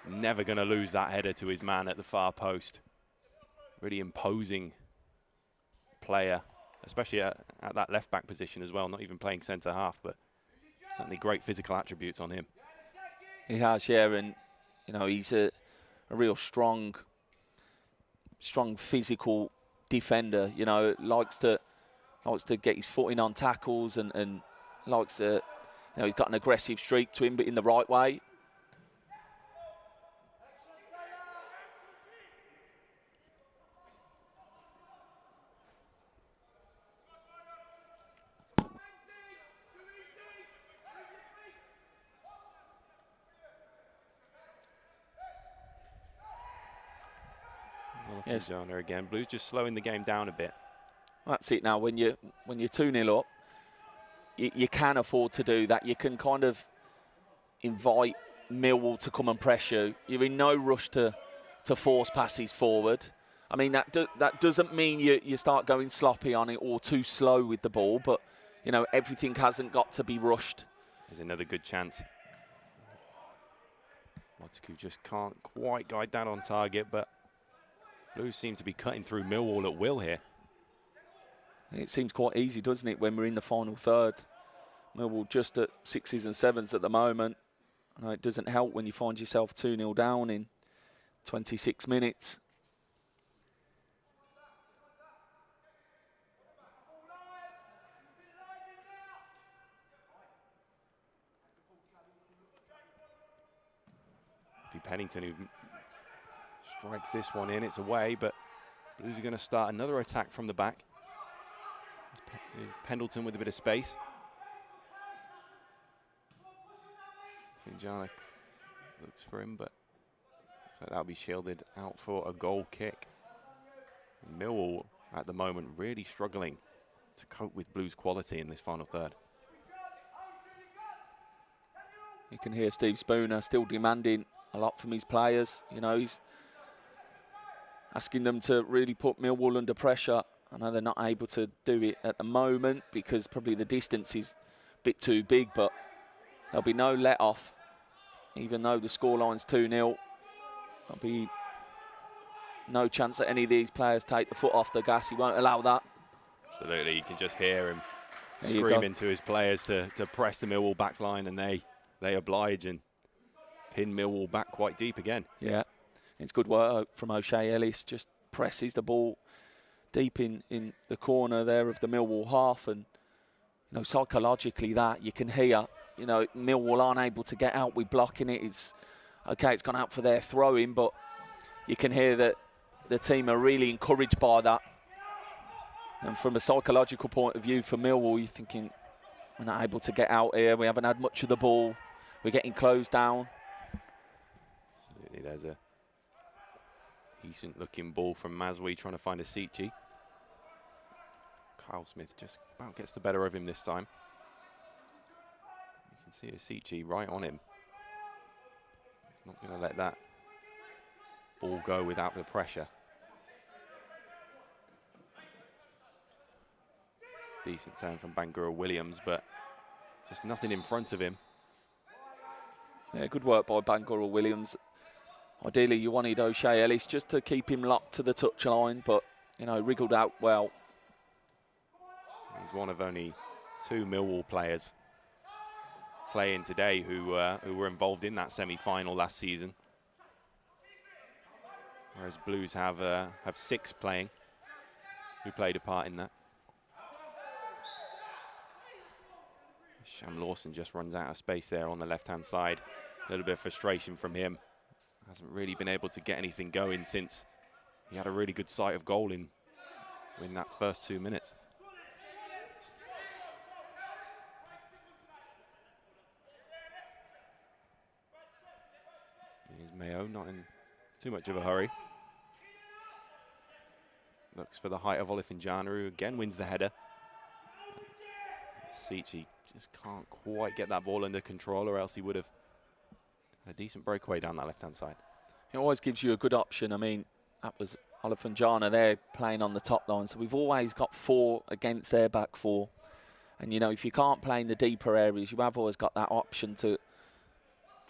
never going to lose that header to his man at the far post. Really imposing player, especially at that left-back position as well, not even playing centre-half, but certainly great physical attributes on him. He has, yeah, and he's a real strong physical defender. Likes to get his foot in on tackles, and likes to, he's got an aggressive streak to him, but in the right way. Yes. Again, Blues just slowing the game down a bit. That's it now. When you're 2-0 up, you can afford to do that. You can kind of invite Millwall to come and press you. You're in no rush to force passes forward. I mean, that doesn't mean you start going sloppy on it or too slow with the ball, but everything hasn't got to be rushed. There's another good chance. Wadsku just can't quite guide that on target, but Blues seem to be cutting through Millwall at will here. It seems quite easy, doesn't it, when we're in the final third? Millwall just at 6s and 7s at the moment. It doesn't help when you find yourself 2-0 down in 26 minutes. be Pennington who strikes this one in. It's away, but Blues are going to start another attack from the back. It's Pendleton with a bit of space. Finjana looks for him, but so that'll be shielded out for a goal kick. And Millwall at the moment really struggling to cope with Blues quality in this final third. You can hear Steve Spooner still demanding a lot from his players. You know, he's asking them to really put Millwall under pressure. I know they're not able to do it at the moment because probably the distance is a bit too big, but there'll be no let-off. Even though the scoreline's 2-0, there'll be no chance that any of these players take the foot off the gas. He won't allow that. Absolutely, you can just hear him screaming to his players to press the Millwall back line, and they oblige and pin Millwall back quite deep again. Yeah, it's good work from O'Shea Ellis. Just presses the ball deep in the corner there of the Millwall half, and you know, psychologically that you can hear, you know, Millwall aren't able to get out with blocking it. It's okay, it's gone out for their throw-in, but you can hear that the team are really encouraged by that. And from a psychological point of view for Millwall, you're thinking, we're not able to get out here, we haven't had much of the ball, we're getting closed down. Absolutely, there's a decent looking ball from Maswi trying to find a Asici. Kyle Smith just about gets the better of him this time. You can see Asici right on him. He's not going to let that ball go without the pressure. Decent turn from Bangura Williams, but just nothing in front of him. Yeah, good work by Bangura Williams. Ideally, you wanted O'Shea Ellis just to keep him locked to the touchline, but, you know, wriggled out well. He's one of only 2 Millwall players playing today who were involved in that semi-final last season. Whereas Blues have 6 playing who played a part in that. Sham Lawson just runs out of space there on the left-hand side. A little bit of frustration from him. Hasn't really been able to get anything going since he had a really good sight of goal in that first 2 minutes. Here's Mayo, not in too much of a hurry. Looks for the height of Olifinjana, who again wins the header. Asici just can't quite get that ball under control, or else he would have had a decent breakaway down that left-hand side. It always gives you a good option. I mean, that was Olifinjana there playing on the top line, so we've always got 4 against their back 4. And, you know, if you can't play in the deeper areas, you have always got that option to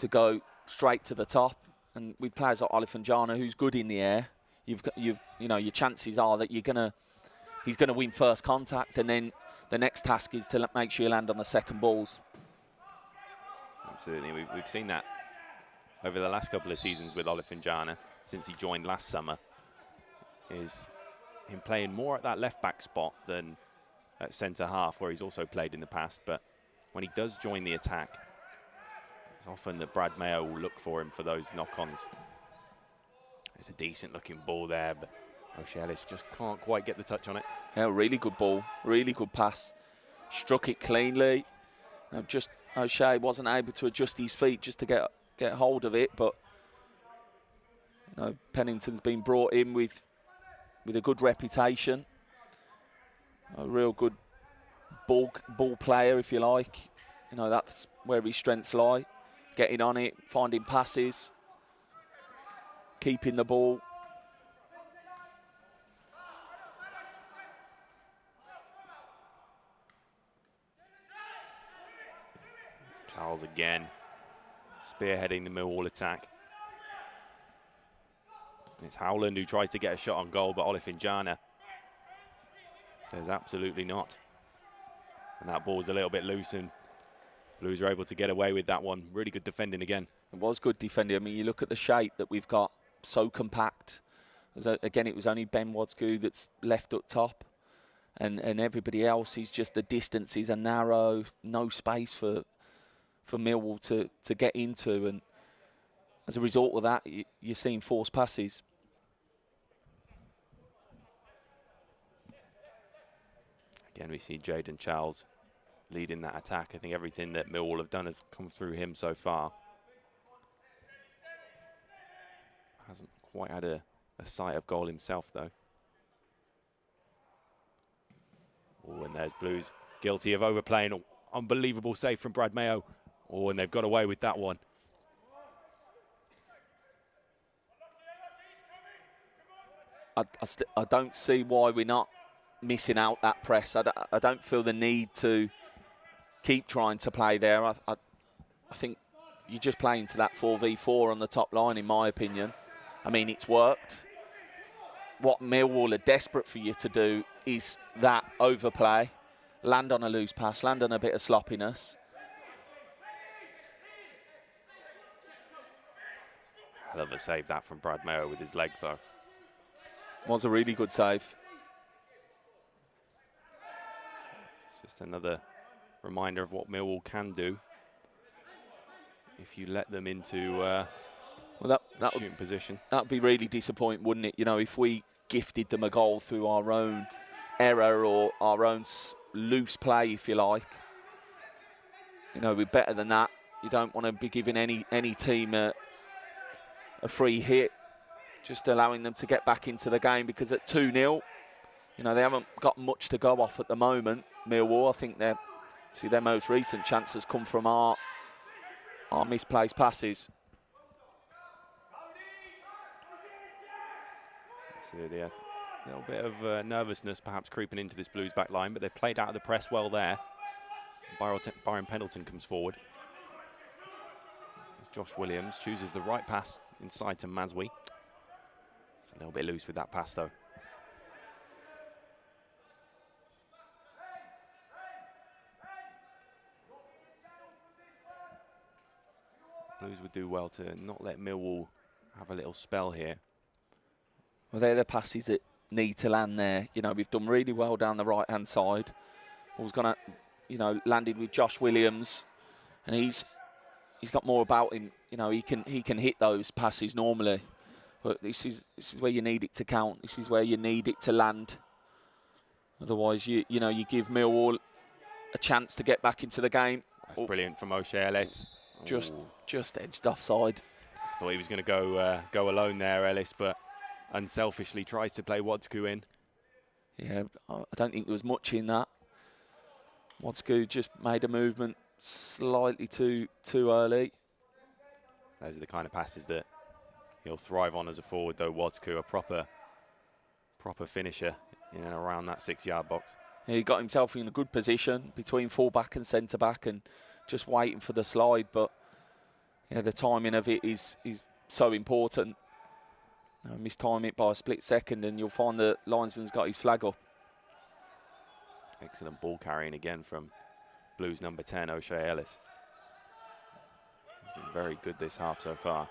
go straight to the top. And with players like Olifinjana, who's good in the air, you know, your chances are that he's gonna win first contact, and then the next task is to make sure you land on the second balls. Absolutely, we've seen that over the last couple of seasons with Olifinjana since he joined last summer. Is him playing more at that left-back spot than at centre-half, where he's also played in the past. But when he does join the attack, it's often that Brad Mayo will look for him for those knock-ons. It's a decent-looking ball there, but O'Shea Ellis just can't quite get the touch on it. Yeah, really good ball, really good pass. Struck it cleanly. Just O'Shea wasn't able to adjust his feet just to get hold of it, but you know, Pennington's been brought in with a good reputation. A real good ball player, if you like. You know, that's where his strengths lie. Getting on it, finding passes, keeping the ball. Charles again, spearheading the Millwall attack. It's Howland who tries to get a shot on goal, but Olifinjana says absolutely not. And that ball's a little bit loose, and Blues are able to get away with that one. Really good defending again. It was good defending. I mean, you look at the shape that we've got, so compact. Again, it was only Ben Wadsku that's left up top. And everybody else is just, the distances are narrow, no space for Millwall to get into. And as a result of that, you're seeing forced passes. Again, we see Jayden Charles leading that attack. I think everything that Millwall have done has come through him so far. Hasn't quite had a sight of goal himself, though. Oh, and there's Blues guilty of overplaying. Oh, unbelievable save from Brad Mayo. Oh, and they've got away with that one. I don't see why we're not missing out that press. I don't feel the need to keep trying to play there. I think you're just playing to that 4v4 on the top line, in my opinion. I mean, it's worked. What Millwall are desperate for you to do is that overplay, land on a loose pass, land on a bit of sloppiness. Hell of a save that from Brad Mayo with his legs, though. Was a really good save. It's just another reminder of what Millwall can do if you let them into Well, that shooting position. That would be really disappointing, wouldn't it? You know, if we gifted them a goal through our own error or our own loose play, if you like. You know, we're better than that. You don't want to be giving any team a free hit, just allowing them to get back into the game, because at 2-0, you know, they haven't got much to go off at the moment, Millwall. I think their most recent chances come from our misplaced passes. So yeah, a little bit of nervousness perhaps creeping into this Blues back line, but they've played out of the press well there. Byron Pendleton comes forward. As Josh Williams chooses the right pass inside to Maswi. It's a little bit loose with that pass, though. Blues would do well to not let Millwall have a little spell here. Well, they're the passes that need to land there. You know, we've done really well down the right-hand side. Ball's gonna, you know, landed with Josh Williams, and he's got more about him. You know, he can hit those passes normally, but this is where you need it to count. This is where you need it to land. Otherwise, you give Millwall a chance to get back into the game. That's brilliant from O'Shea Ellis. Just edged offside. Thought he was going to go alone there, Ellis, but unselfishly tries to play Wodsku in. Yeah, I don't think there was much in that. Wodsku just made a movement slightly too early. Those are the kind of passes that he'll thrive on as a forward, though. Wodsku, a proper finisher in and around that 6-yard box. He got himself in a good position between full-back and centre-back and just waiting for the slide. But yeah, the timing of it is so important. Mistime it by a split second and you'll find the linesman's got his flag up. Excellent ball carrying again from Blues number 10, O'Shea Ellis. He's been very good this half so far.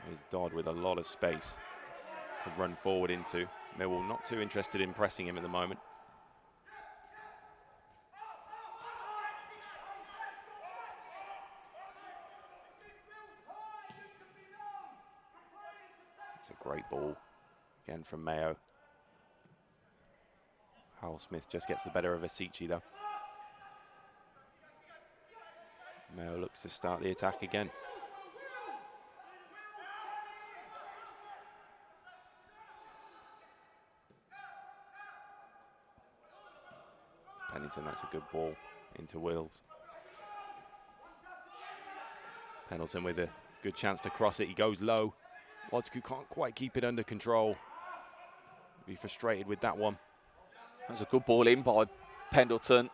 He's Dodd with a lot of space to run forward into. Millwall not too interested in pressing him at the moment. It's a great ball again from Mayo. Howell Smith just gets the better of Asici though. Mayo looks to start the attack again. Pennington, that's a good ball into Wills. Pendleton with a good chance to cross it. He goes low. Wodsku can't quite keep it under control. Be frustrated with that one. That was a good ball in by Pendleton.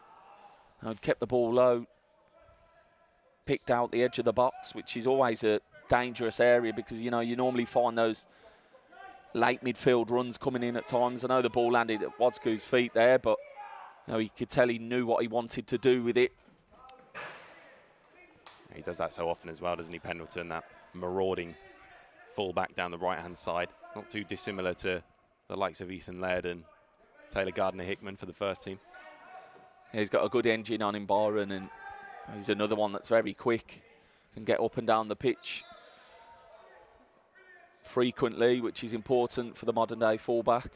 Kept the ball low. Picked out the edge of the box, which is always a dangerous area because, you know, you normally find those late midfield runs coming in at times. I know the ball landed at Wodsku's feet there, but you know, you could tell he knew what he wanted to do with it. He does that so often as well, doesn't he, Pendleton? That marauding full-back down the right-hand side. Not too dissimilar to the likes of Ethan Laird and Taylor Gardner-Hickman for the first team. Yeah, he's got a good engine on him, Byron, and he's another one that's very quick, can get up and down the pitch frequently, which is important for the modern-day fullback.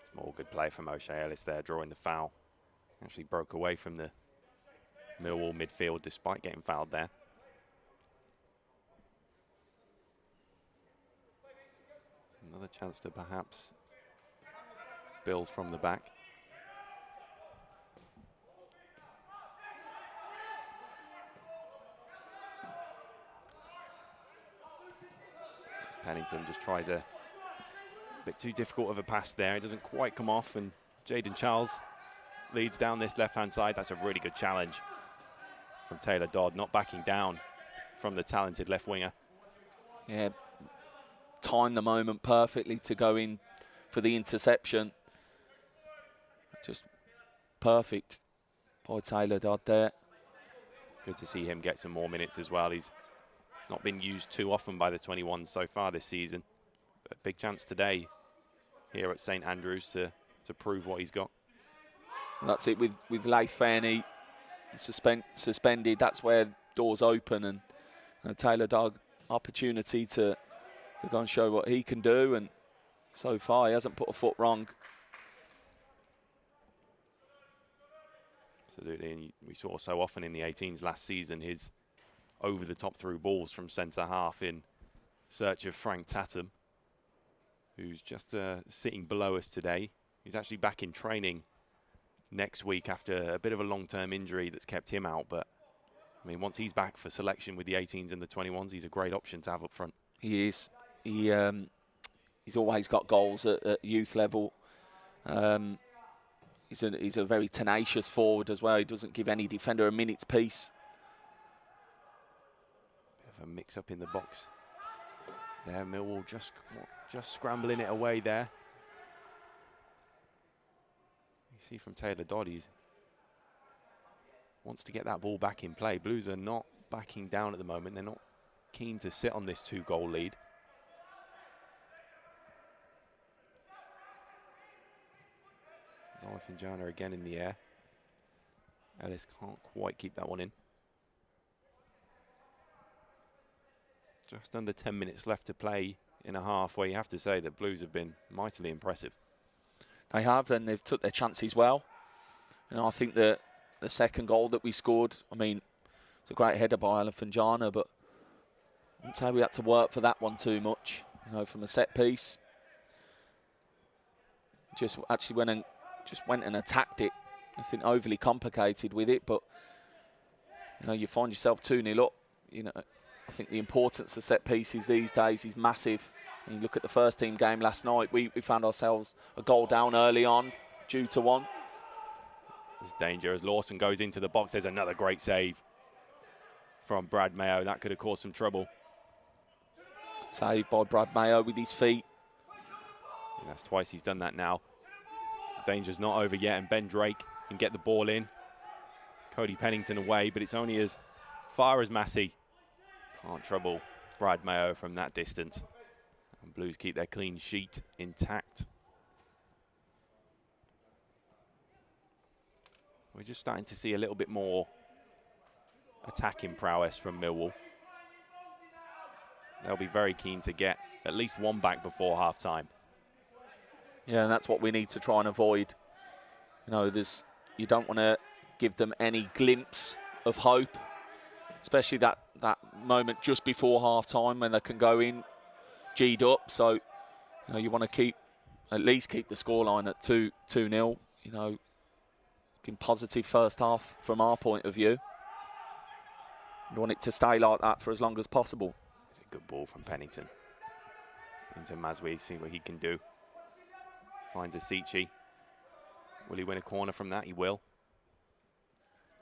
It's more good play from O'Shea Ellis there, drawing the foul. Actually broke away from the Millwall midfield despite getting fouled there. Another chance to perhaps build from the back. Pennington just tries a bit too difficult of a pass there. It doesn't quite come off, and Jayden Charles leads down this left-hand side. That's a really good challenge from Taylor Dodd, not backing down from the talented left winger. Yeah, timed the moment perfectly to go in for the interception. Just perfect by Taylor Dodd there. Good to see him get some more minutes as well. He's not been used too often by the 21s so far this season. But big chance today here at St Andrews to prove what he's got. And that's it with Laith Fairney suspended. That's where doors open, and Taylor Dodd opportunity to go and show what he can do, and so far he hasn't put a foot wrong. Absolutely, and we saw so often in the 18s last season his over-the-top through balls from centre-half in search of Frank Tatum, who's just sitting below us today. He's actually back in training next week after a bit of a long-term injury that's kept him out. But, I mean, once he's back for selection with the 18s and the 21s, he's a great option to have up front. He is. He's always got goals at youth level. He's a very tenacious forward as well. He doesn't give any defender a minute's peace. Bit of a mix-up in the box there. Millwall just scrambling it away there. You see from Taylor Dodd, he wants to get that ball back in play. Blues are not backing down at the moment. They're not keen to sit on this 2-goal lead. Zalafinjana again in the air. Ellis can't quite keep that one in. Just under 10 minutes left to play in a half where you have to say that Blues have been mightily impressive. They have, and they've took their chances well. And I think that the second goal that we scored, I mean, it's a great header by Zalafinjana, but I wouldn't say we had to work for that one too much. You know, from a set piece, just actually went and attacked it. Nothing overly complicated with it, but you know, you find yourself 2-0 up. You know, I think the importance of set pieces these days is massive. And you look at the first team game last night, we found ourselves a goal down early on due to one. There's danger as Lawson goes into the box. There's another great save from Brad Mayo. That could have caused some trouble. Saved by Brad Mayo with his feet. And that's twice he's done that now. Danger's not over yet, and Ben Drake can get the ball in. Cody Pennington away, but it's only as far as Massey. Can't trouble Brad Mayo from that distance. And Blues keep their clean sheet intact. We're just starting to see a little bit more attacking prowess from Millwall. They'll be very keen to get at least one back before half-time. Yeah, and that's what we need to try and avoid. You know, you don't want to give them any glimpse of hope, especially that moment just before half-time when they can go in G'd up. So, you know, you want to at least keep the scoreline at 2-0. You know, been positive first half from our point of view. You want it to stay like that for as long as possible. It's a good ball from Pennington into Mazwi, see what he can do. Finds Asici. Will he win a corner from that? He will.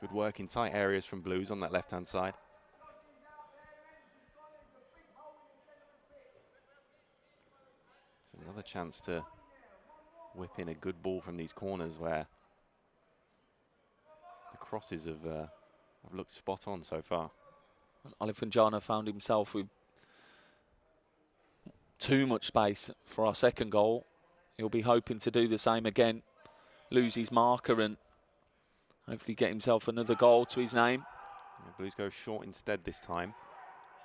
Good work in tight areas from Blues on that left-hand side. It's another chance to whip in a good ball from these corners where the crosses have looked spot on so far. Zalafinjana found himself with too much space for our second goal. He'll be hoping to do the same again, lose his marker and hopefully get himself another goal to his name. Yeah, Blues go short instead this time.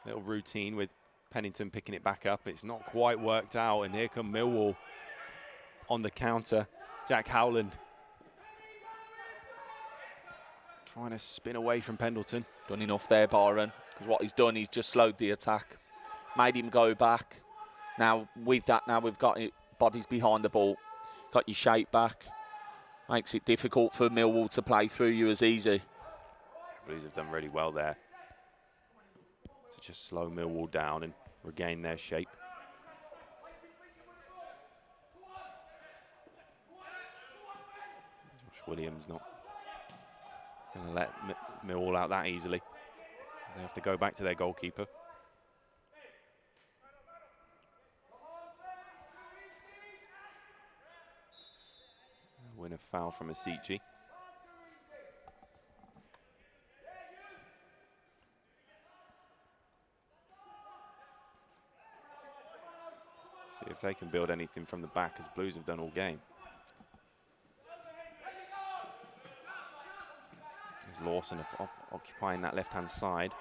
Little routine with Pennington picking it back up. It's not quite worked out, and here come Millwall on the counter. Jack Howland trying to spin away from Pendleton. Done enough there, Byron, because what he's done, he's just slowed the attack, made him go back. Now with that, now we've got bodies behind the ball, got your shape back. Makes it difficult for Millwall to play through you as easy. Blues have done really well there to just slow Millwall down and regain their shape. Josh Williams not going to let Millwall out that easily. They have to go back to their goalkeeper. Win a foul from Asici. See if they can build anything from the back, as Blues have done all game. There's Lawson occupying that left-hand side.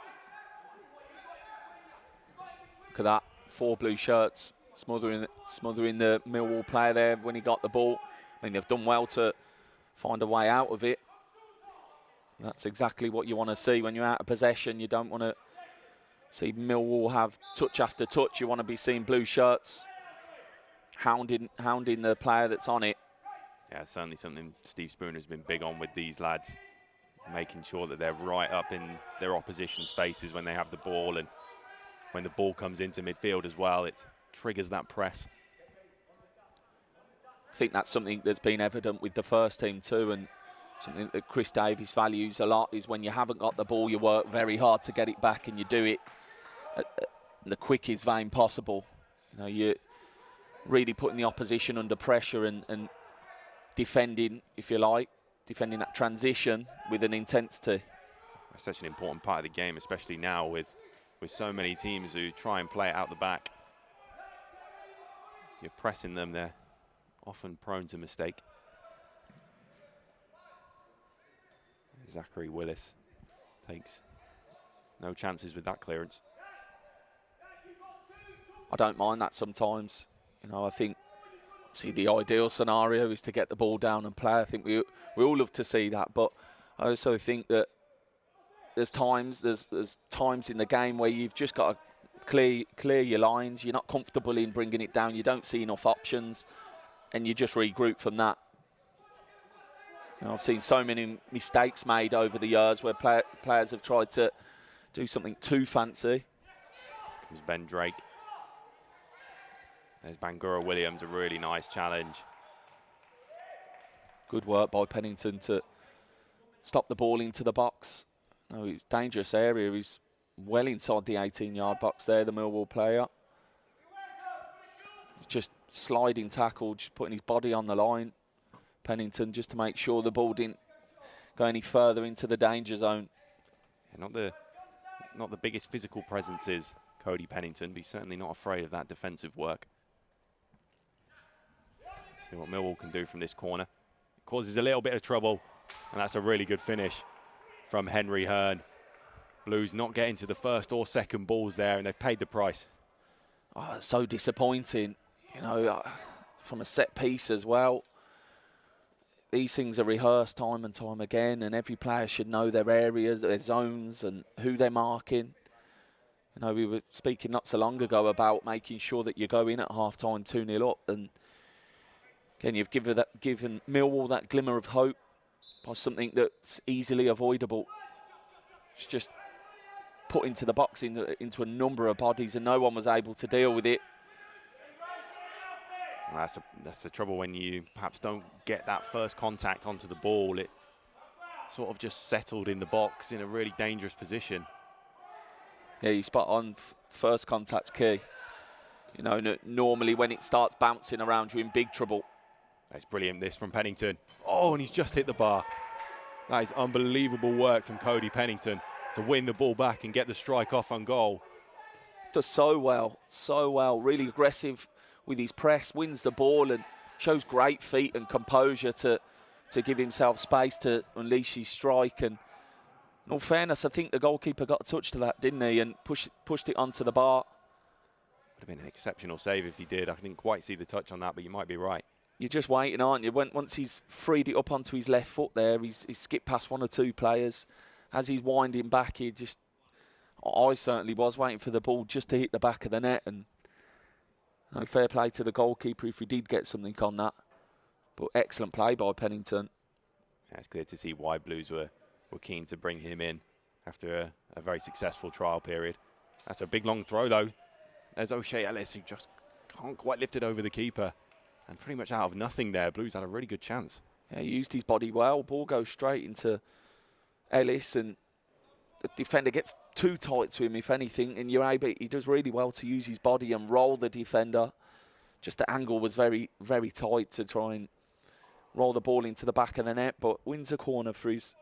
Look at that, 4 blue shirts smothering the Millwall player there when he got the ball. I mean, they've done well to find a way out of it. That's exactly what you want to see when you're out of possession. You don't want to see Millwall have touch after touch. You want to be seeing blue shirts hounding the player that's on it. Yeah, certainly something Steve Spooner's been big on with these lads, making sure that they're right up in their opposition's faces when they have the ball, and when the ball comes into midfield as well, it triggers that press. I think that's something that's been evident with the first team too, and something that Chris Davies values a lot is when you haven't got the ball, you work very hard to get it back, and you do it at the quickest vein possible. You know, you're really putting the opposition under pressure and defending, if you like, defending that transition with an intensity. That's such an important part of the game, especially now with so many teams who try and play it out the back. If you're pressing them, they're often prone to mistake. Zachary Willis takes no chances with that clearance. I don't mind that sometimes. You know, I think, see, the ideal scenario is to get the ball down and play. I think we all love to see that, but I also think that there's times in the game where you've just got to clear your lines. You're not comfortable in bringing it down. You don't see enough options, and you just regroup from that. You know, I've seen so many mistakes made over the years where players have tried to do something too fancy. Comes Ben Drake. There's Bangura Williams, a really nice challenge. Good work by Pennington to stop the ball into the box. No, it's a dangerous area. He's well inside the 18-yard box there, the Millwall player. Just sliding tackle, just putting his body on the line. Pennington, just to make sure the ball didn't go any further into the danger zone. Yeah, not the biggest physical presence is Cody Pennington, but he's certainly not afraid of that defensive work. See what Millwall can do from this corner. It causes a little bit of trouble, and that's a really good finish from Henry Hearn. Blues not getting to the first or second balls there, and they've paid the price. Oh, it's so disappointing, you know, from a set piece as well. These things are rehearsed time and time again, and every player should know their areas, their zones, and who they're marking. You know, we were speaking not so long ago about making sure that you go in at half-time 2-0 up, and again, you've given Millwall that glimmer of hope by something that's easily avoidable. It's just put into the box into a number of bodies, and no one was able to deal with it. Well, that's the trouble when you perhaps don't get that first contact onto the ball. It sort of just settled in the box in a really dangerous position. Yeah, you spot on. First contact's key. You know, normally when it starts bouncing around, you're in big trouble. That's brilliant, this from Pennington. Oh, and he's just hit the bar. That is unbelievable work from Cody Pennington to win the ball back and get the strike off on goal. Does so well, really aggressive with his press, wins the ball and shows great feet and composure to give himself space to unleash his strike. And in all fairness, I think the goalkeeper got a touch to that, didn't he, and pushed it onto the bar. have been an exceptional save if he did. I didn't quite see the touch on that, but you might be right. You're just waiting, aren't you? Once he's freed it up onto his left foot there, he's skipped past one or two players. As he's winding back, I certainly was waiting for the ball just to hit the back of the net. And fair play to the goalkeeper if he did get something on that. But excellent play by Pennington. Yeah, it's clear to see why Blues were keen to bring him in after a very successful trial period. That's a big long throw though. There's O'Shea Ellis, who just can't quite lift it over the keeper. And pretty much out of nothing there, Blues had a really good chance. Yeah, he used his body well. Ball goes straight into Ellis, and the defender gets too tight to him, if anything. And he does really well to use his body and roll the defender. Just the angle was very, very tight to try and roll the ball into the back of the net, but wins a corner for his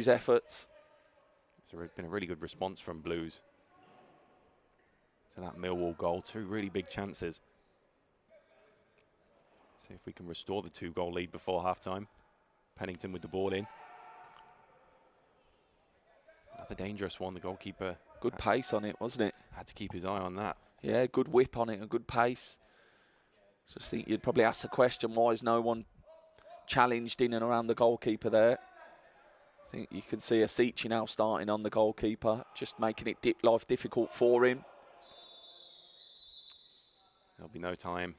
efforts. It's been a really good response from Blues to that Millwall goal. Two really big chances. See if we can restore the 2-goal lead before half-time. Pennington with the ball in. Another dangerous one. The goalkeeper. Good pace on it, wasn't it? Had to keep his eye on that. Yeah, good whip on it, a good pace. Just think you'd probably ask the question, why is no one challenged in and around the goalkeeper there? I think you can see Asici now starting on the goalkeeper, just making it life difficult for him. There'll be no time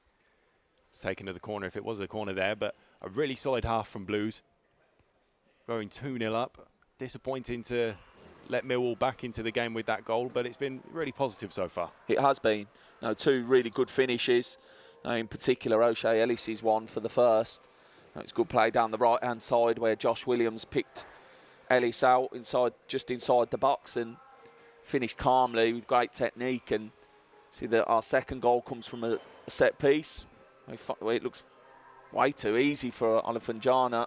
to take into the corner if it was a corner there, but a really solid half from Blues. Going 2-0 up. Disappointing to let Millwall back into the game with that goal, but it's been really positive so far. It has been. Two really good finishes. In particular, O'Shea Ellis' one for the first. It's good play down the right-hand side where Josh Williams picked Ellis out just inside the box and finished calmly with great technique. And see that our second goal comes from a set piece. It looks way too easy for Olifanjana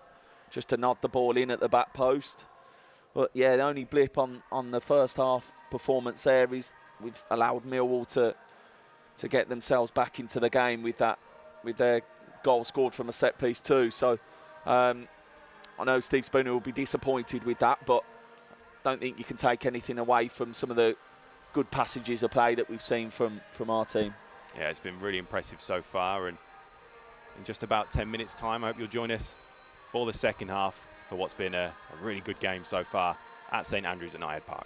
just to nod the ball in at the back post. But yeah, the only blip on the first half performance there is we've allowed Millwall to get themselves back into the game with their goal scored from a set piece too. So I know Steve Spooner will be disappointed with that, but I don't think you can take anything away from some of the good passages of play that we've seen from our team. Yeah, it's been really impressive so far, and in just about 10 minutes time I hope you'll join us for the second half for what's been a really good game so far at St Andrews at Knightshead Park.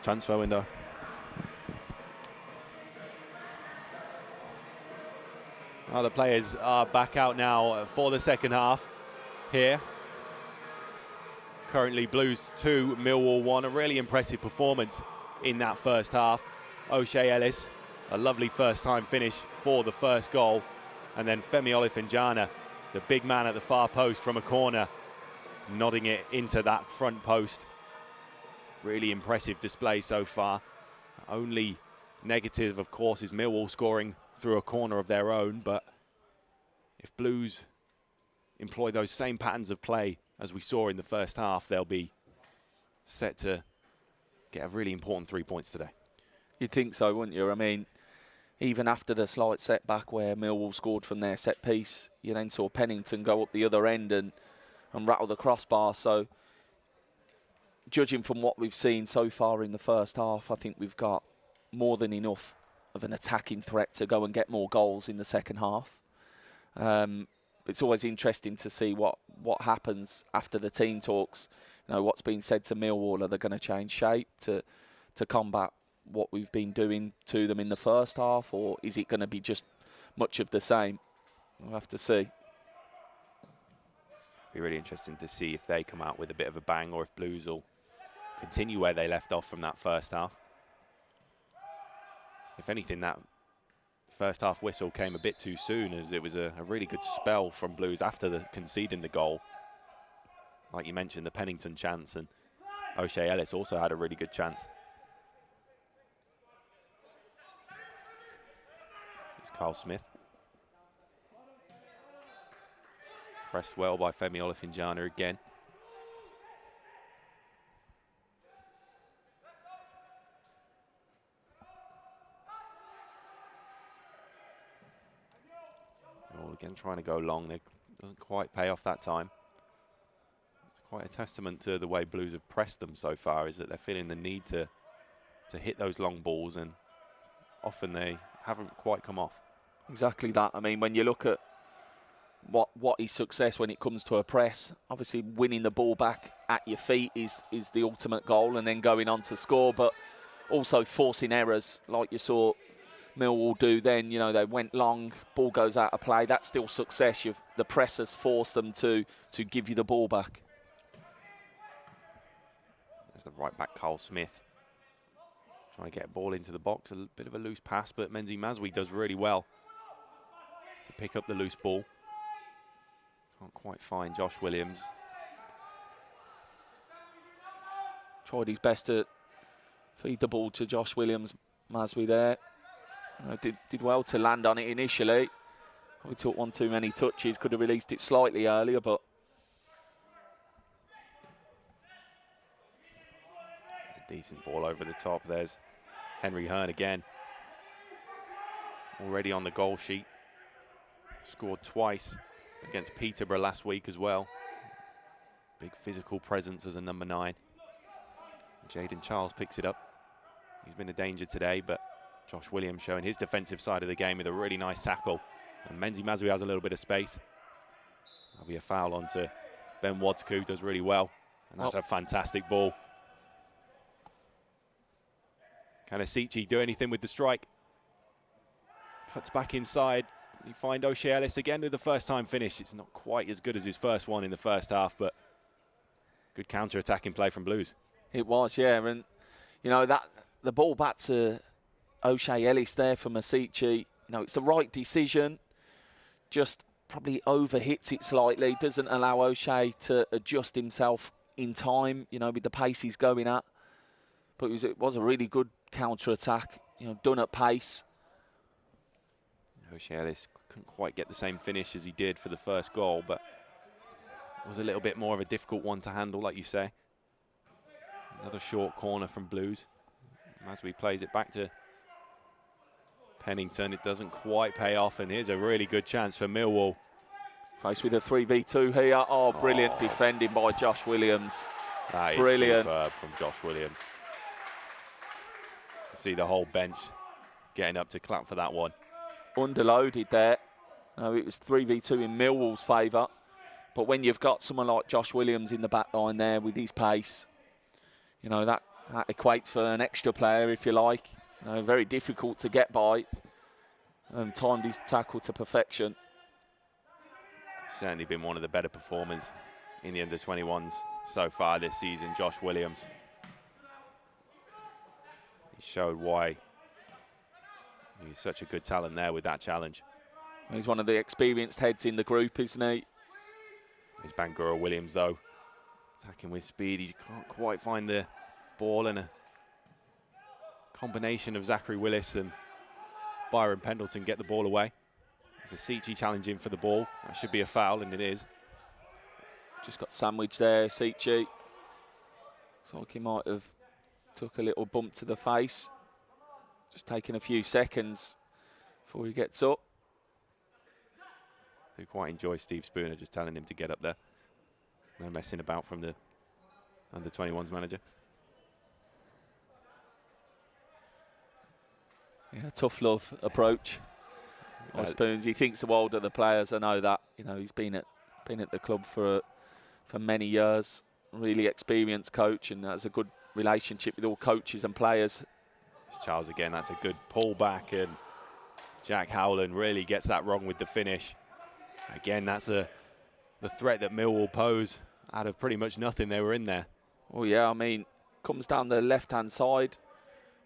Transfer window. Oh, the players are back out now for the second half here. Currently Blues 2, Millwall 1. A really impressive performance in that first half. O'Shea Ellis, a lovely first time finish for the first goal. And then Femi Olifinjana, the big man at the far post from a corner, nodding it into that front post. Really impressive display so far. Only negative, of course, is Millwall scoring through a corner of their own, but if Blues employ those same patterns of play as we saw in the first half, they'll be set to get a really important 3 points today. You'd think so, wouldn't you? I mean, even after the slight setback where Millwall scored from their set piece, you then saw Pennington go up the other end and rattle the crossbar. So judging from what we've seen so far in the first half, I think we've got more than enough of an attacking threat to go and get more goals in the second half. It's always interesting to see what happens after the team talks. You know, what's been said to Millwall, are they going to change shape to combat what we've been doing to them in the first half, or is it going to be just much of the same? We'll have to see. Be really interesting to see if they come out with a bit of a bang or if Blues will continue where they left off from that first half. If anything, that first half whistle came a bit too soon, as it was a really good spell from Blues after conceding the goal. Like you mentioned, the Pennington chance, and O'Shea Ellis also had a really good chance. It's Carl Smith. Pressed well by Femi Olifinjana again. All again trying to go long. It doesn't quite pay off that time. It's quite a testament to the way Blues have pressed them so far, is that they're feeling the need to hit those long balls, and often they haven't quite come off. Exactly that. I mean, when you look at what is success when it comes to a press, obviously winning the ball back at your feet is the ultimate goal, and then going on to score, but also forcing errors like you saw Millwall do then. You know, they went long, ball goes out of play. That's still success. The press has forced them to give you the ball back. There's the right back, Carl Smith, trying to get a ball into the box. A bit of a loose pass, but Menzi Mazwi does really well to pick up the loose ball. Can't quite find Josh Williams. Tried his best to feed the ball to Josh Williams. Mazwi there. Did well to land on it initially. We took one too many touches, could have released it slightly earlier, but a decent ball over the top. There's Henry Hearn again. Already on the goal sheet. Scored twice against Peterborough last week as well. Big physical presence as a number 9. Jaden Charles picks it up. He's been a danger today, but Josh Williams showing his defensive side of the game with a really nice tackle. And Menzi Mazwi has a little bit of space. That'll be a foul onto Ben Wadsku, does really well. And that's a fantastic ball. Can Asichi do anything with the strike? Cuts back inside. You find O'Shea Ellis again with the first time finish. It's not quite as good as his first one in the first half, but good counter-attacking play from Blues. It was, yeah. And, you know, that the ball back to O'Shea Ellis there from Asichi. You know, it's the right decision. Just probably overhits it slightly. Doesn't allow O'Shea to adjust himself in time, you know, with the pace he's going at. But it was a really good counter-attack, you know, done at pace. O'Shea Ellis couldn't quite get the same finish as he did for the first goal, but it was a little bit more of a difficult one to handle, like you say. Another short corner from Blues. Maswi plays it back to Pennington. It doesn't quite pay off, and here's a really good chance for Millwall. Faced with a 3v2 here. Oh, brilliant defending by Josh Williams. That is Brilliant. superb from Josh Williams. See the whole bench getting up to clap for that one. Underloaded there. No, it was 3v2 in Millwall's favour. But when you've got someone like Josh Williams in the back line there with his pace, you know, that equates for an extra player, if you like. You know, very difficult to get by. And timed his tackle to perfection. Certainly been one of the better performers in the under-21s so far this season, Josh Williams. He showed why he's such a good talent there with that challenge. He's one of the experienced heads in the group, isn't he? There's Bangura Williams, though. Attacking with speed. He can't quite find the ball, and a combination of Zachary Willis and Byron Pendleton get the ball away. There's a Seachy challenging for the ball. That should be a foul, and it is. Just got sandwiched there, Seachy. Looks like he might have took a little bump to the face. Just taking a few seconds before he gets up. They quite enjoy Steve Spooner just telling him to get up there. No messing about from the under-21s manager. Yeah, tough love approach. I suppose he thinks the world of the players. I know that. You know, he's been at the club for many years. Really experienced coach, and has a good relationship with all coaches and players. It's Charles again. That's a good pull back, and Jack Howland really gets that wrong with the finish. Again, that's the threat that Millwall pose out of pretty much nothing. They were in there. Oh yeah, I mean, comes down the left-hand side.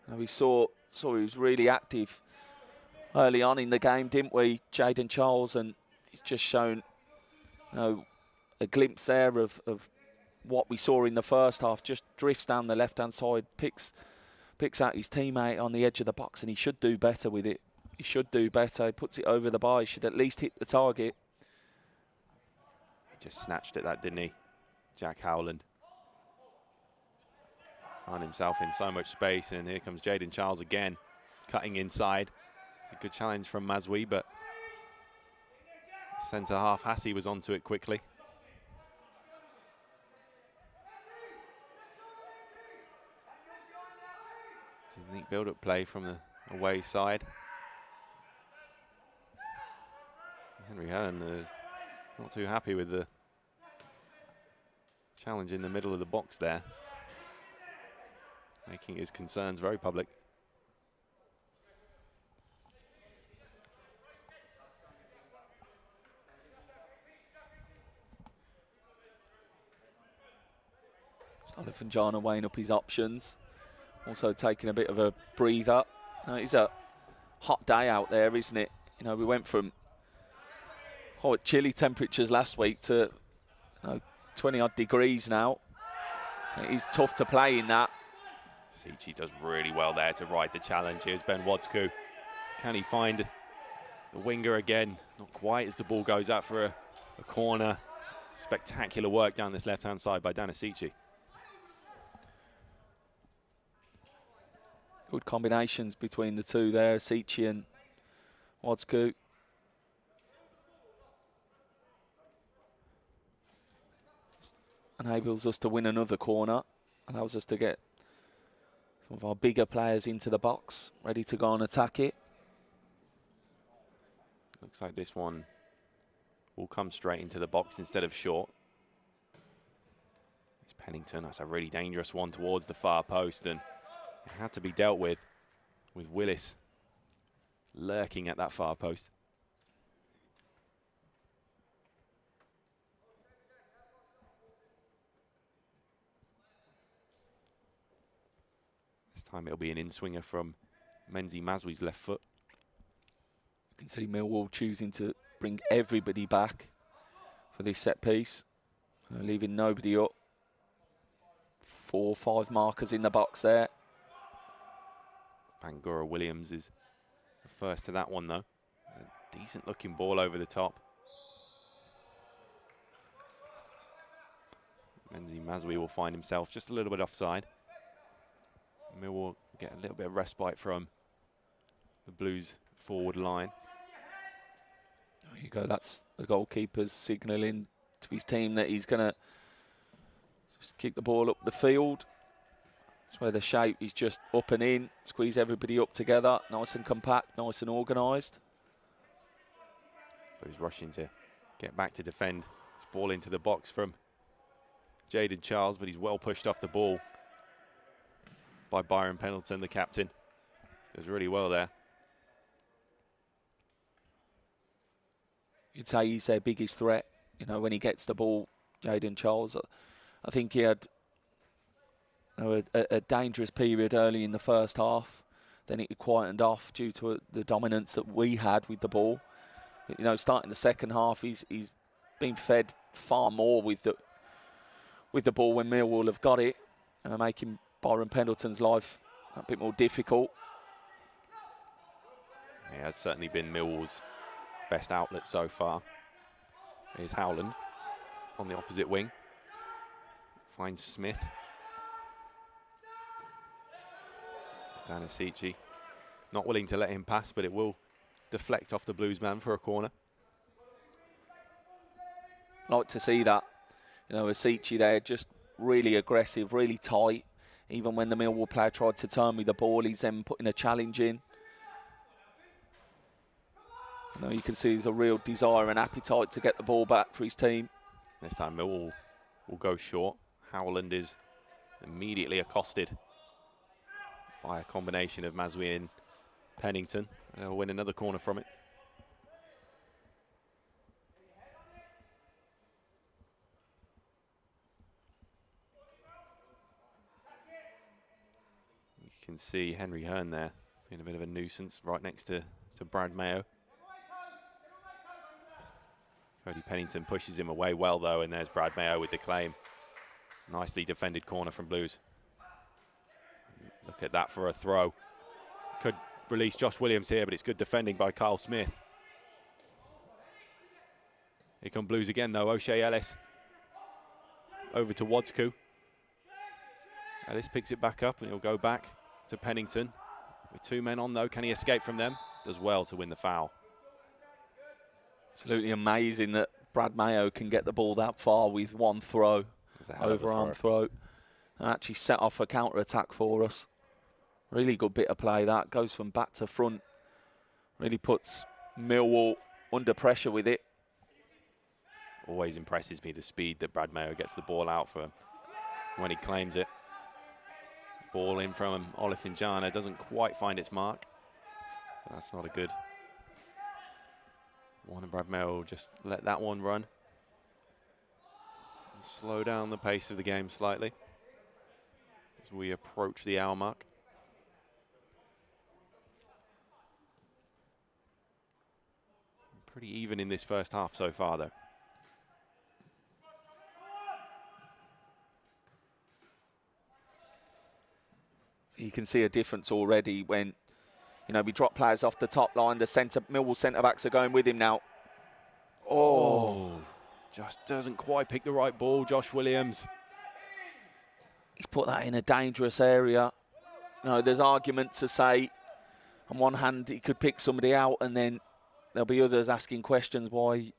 And we saw he was really active early on in the game, didn't we, Jayden Charles? And he's just shown, you know, a glimpse there of what we saw in the first half. Just drifts down the left-hand side, picks out his teammate on the edge of the box, and he should do better with it. He should do better. He puts it over the bar. He should at least hit the target. He just snatched at that, didn't he? Jack Howland. Found himself in so much space, and here comes Jayden Charles again, cutting inside. It's a good challenge from Maswi, but centre half Hassie was onto it quickly. It's a neat build-up play from the away side. Henry Hearn is not too happy with the challenge in the middle of the box there, making his concerns very public. Olifanjana weighing up his options. Also taking a bit of a breather. You know, it's a hot day out there, isn't it? You know, we went from chilly temperatures last week to 20-odd degrees now. It is tough to play in that. Seachy does really well there to ride the challenge. Here's Ben Wadsku. Can he find the winger again? Not quite, as the ball goes out for a corner. Spectacular work down this left-hand side by Dana Seachy. Good combinations between the two there, Seachy and Wadsku. Enables us to win another corner. Allows us to get some of our bigger players into the box, ready to go and attack it. Looks like this one will come straight into the box instead of short. It's Pennington. That's a really dangerous one towards the far post, and it had to be dealt with Willis lurking at that far post. This time it'll be an in-swinger from Menzi Maswi's left foot. You can see Millwall choosing to bring everybody back for this set piece, leaving nobody up. 4 or 5 markers in the box there. Bangura Williams is the first to that one, though. A decent looking ball over the top. Menzi Maswi will find himself just a little bit offside. Millwall get a little bit of respite from the Blues forward line. There you go, that's the goalkeeper's signalling to his team that he's going to just kick the ball up the field. That's where the shape is just up and in, squeeze everybody up together, nice and compact, nice and organised. Blues rushing to get back to defend. It's ball into the box from Jayden Charles, but he's well pushed off the ball by Byron Pendleton, the captain. Does really well there. You'd say he's their biggest threat. You know, when he gets the ball, Jayden Charles, I think he had a dangerous period early in the first half. Then it quietened off due to the dominance that we had with the ball. You know, starting the second half, he's been fed far more with the ball when Millwall have got it, making Byron Pendleton's life a bit more difficult. It has certainly been Millwall's best outlet so far. Here's Howland on the opposite wing. Finds Smith. Danisici not willing to let him pass, but it will deflect off the Blues man for a corner. Like to see that. You know, Asici there, just really aggressive, really tight. Even when the Millwall player tried to turn with the ball, he's then putting a challenge in. You know, you can see there's a real desire and appetite to get the ball back for his team. This time Millwall will go short. Howland is immediately accosted by a combination of Maswi and Pennington. They'll win another corner from it. You can see Henry Hearn there being a bit of a nuisance right next to Brad Mayo. Cody Pennington pushes him away well though, and there's Brad Mayo with the claim. Nicely defended corner from Blues. Look at that for a throw. Could release Josh Williams here, but it's good defending by Kyle Smith. Here come Blues again though, O'Shea Ellis. Over to Wadsku. Ellis picks it back up and he'll go back to Pennington. With two men on though, can he escape from them? Does well to win the foul. Absolutely amazing that Brad Mayo can get the ball that far with one throw, overarm throw, and actually set off a counter-attack for us. Really good bit of play that, goes from back to front. Really puts Millwall under pressure with it. Always impresses me the speed that Brad Mayo gets the ball out for when he claims it. Ball in from Olifinjana, doesn't quite find its mark. That's not a good one, and Brad Mayo will just let that one run. And slow down the pace of the game slightly as we approach the hour mark. Pretty even in this first half so far though. You can see a difference already when, you know, we drop players off the top line. The Millwall centre-backs are going with him now. Oh, just doesn't quite pick the right ball, Josh Williams. He's put that in a dangerous area. You know, there's argument to say, on one hand, he could pick somebody out, and then there'll be others asking questions why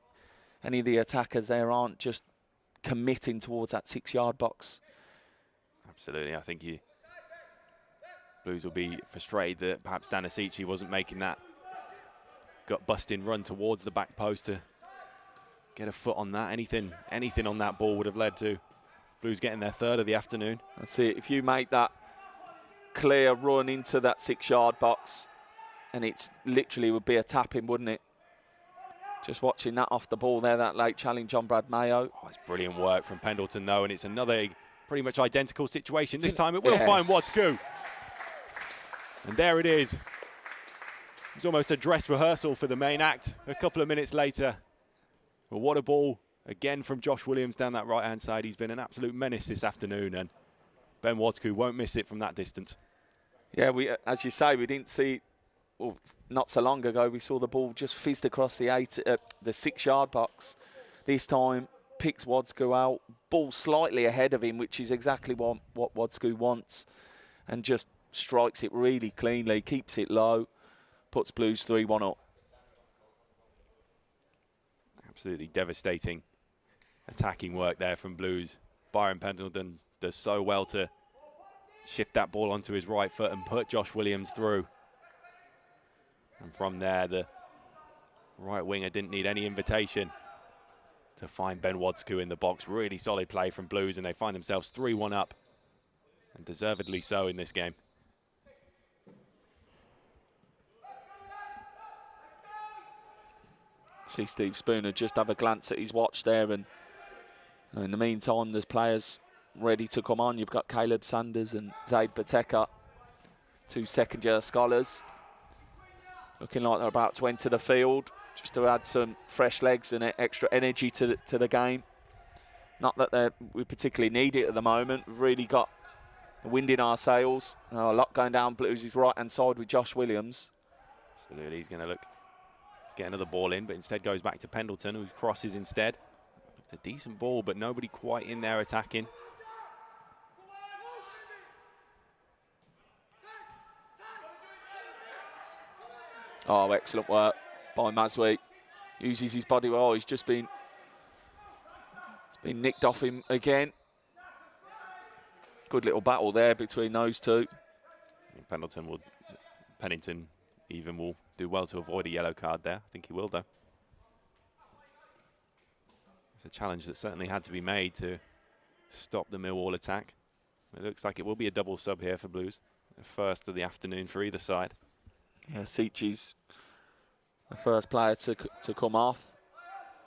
any of the attackers there aren't just committing towards that 6-yard box. Absolutely, I think Blues will be frustrated that perhaps Danisici wasn't making that gut-busting run towards the back post to get a foot on that. Anything on that ball would have led to Blues getting their third of the afternoon. That's it. If you make that clear run into that 6-yard box, and it's literally would be a tap-in, wouldn't it? Just watching that off the ball there, that late challenge on Brad Mayo. Oh, it's brilliant work from Pendleton though, and it's another pretty much identical situation. This time it will find Wadsku. And there it is. It's almost a dress rehearsal for the main act a couple of minutes later. Well, what a ball again from Josh Williams down that right-hand side. He's been an absolute menace this afternoon, and Ben Wadsku won't miss it from that distance. Yeah, as you say, we didn't see, well, not so long ago, we saw the ball just fizzed across the 6-yard box. This time, picks Wadsku out, ball slightly ahead of him, which is exactly what Wadsku wants, and just strikes it really cleanly, keeps it low, puts Blues 3-1 up. Absolutely devastating attacking work there from Blues. Byron Pendleton does so well to shift that ball onto his right foot and put Josh Williams through. And from there, the right winger didn't need any invitation to find Ben Wadsku in the box. Really solid play from Blues, and they find themselves 3-1 up, and deservedly so in this game. See Steve Spooner just have a glance at his watch there, and in the meantime, there's players ready to come on. You've got Caleb Sanders and Zaid Bateka, 2 second-year scholars, looking like they're about to enter the field, just to add some fresh legs and extra energy to the game. Not that we particularly need it at the moment. We've really got the wind in our sails. A lot going down Blues' right-hand side with Josh Williams. Absolutely, he's going to look to get another ball in, but instead goes back to Pendleton, who crosses instead. It's a decent ball, but nobody quite in there attacking. Oh, excellent work by Maswi. Uses his body well. He's just been nicked off him again. Good little battle there between those two. Pennington even will do well to avoid a yellow card there. I think he will, though. It's a challenge that certainly had to be made to stop the Millwall attack. It looks like it will be a double sub here for Blues. The first of the afternoon for either side. Yeah, Sichi's the first player to come off.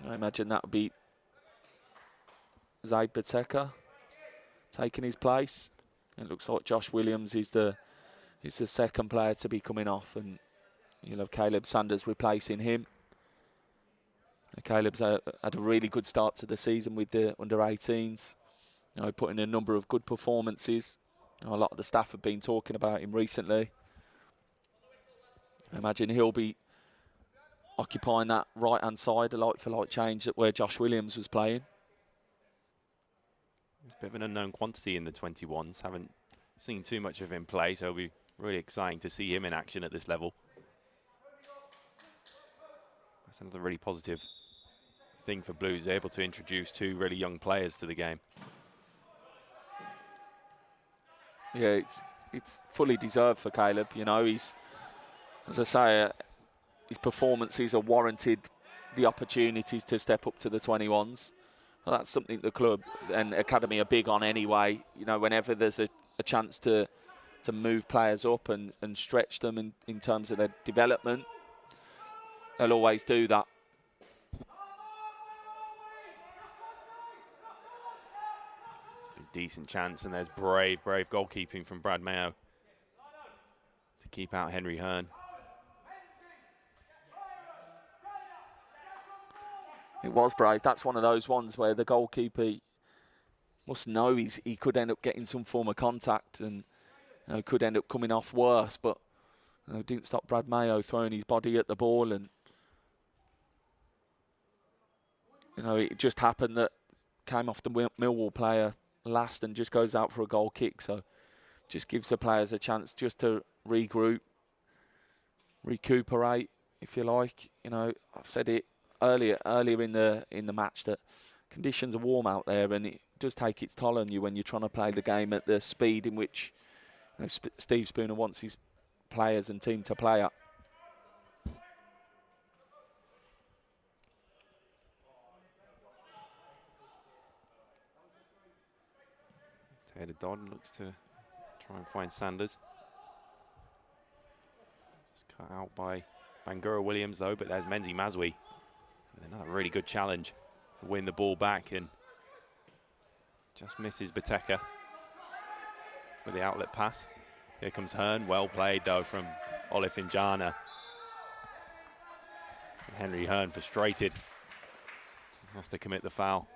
I imagine that would be Zaid Bateka taking his place. It looks like Josh Williams is the second player to be coming off, and you'll have Caleb Sanders replacing him. Caleb's had a really good start to the season with the under-18s. Putting in a number of good performances. A lot of the staff have been talking about him recently. I imagine he'll be occupying that right-hand side, a like-for-like change where Josh Williams was playing. It's a bit of an unknown quantity in the 21s. Haven't seen too much of him play, so it'll be really exciting to see him in action at this level. That's another really positive thing for Blues. They're able to introduce 2 really young players to the game. Yeah, it's fully deserved for Caleb. He's, as I say, his performances are warranted the opportunities to step up to the 21s. Well, that's something the club and academy are big on anyway. Whenever there's a chance to move players up and stretch them in terms of their development, they'll always do that. It's a decent chance, and there's brave goalkeeping from Brad Mayo to keep out Henry Hearn. It was brave. That's one of those ones where the goalkeeper must know he could end up getting some form of contact and could end up coming off worse, but didn't stop Brad Mayo throwing his body at the ball, and it just happened that came off the Millwall player last and just goes out for a goal kick, so just gives the players a chance just to regroup, recuperate, if you like. I've said it earlier in the match that conditions are warm out there, and it does take its toll on you when you're trying to play the game at the speed in which Steve Spooner wants his players and team to play at. Taylor Dodd looks to try and find Sanders. Just cut out by Bangura Williams though, but there's Menzi Maswi. Another really good challenge to win the ball back, and just misses Bateka for the outlet pass. Here comes Hearn, well played though from Olifinjana. Henry Hearn frustrated, has to commit the foul.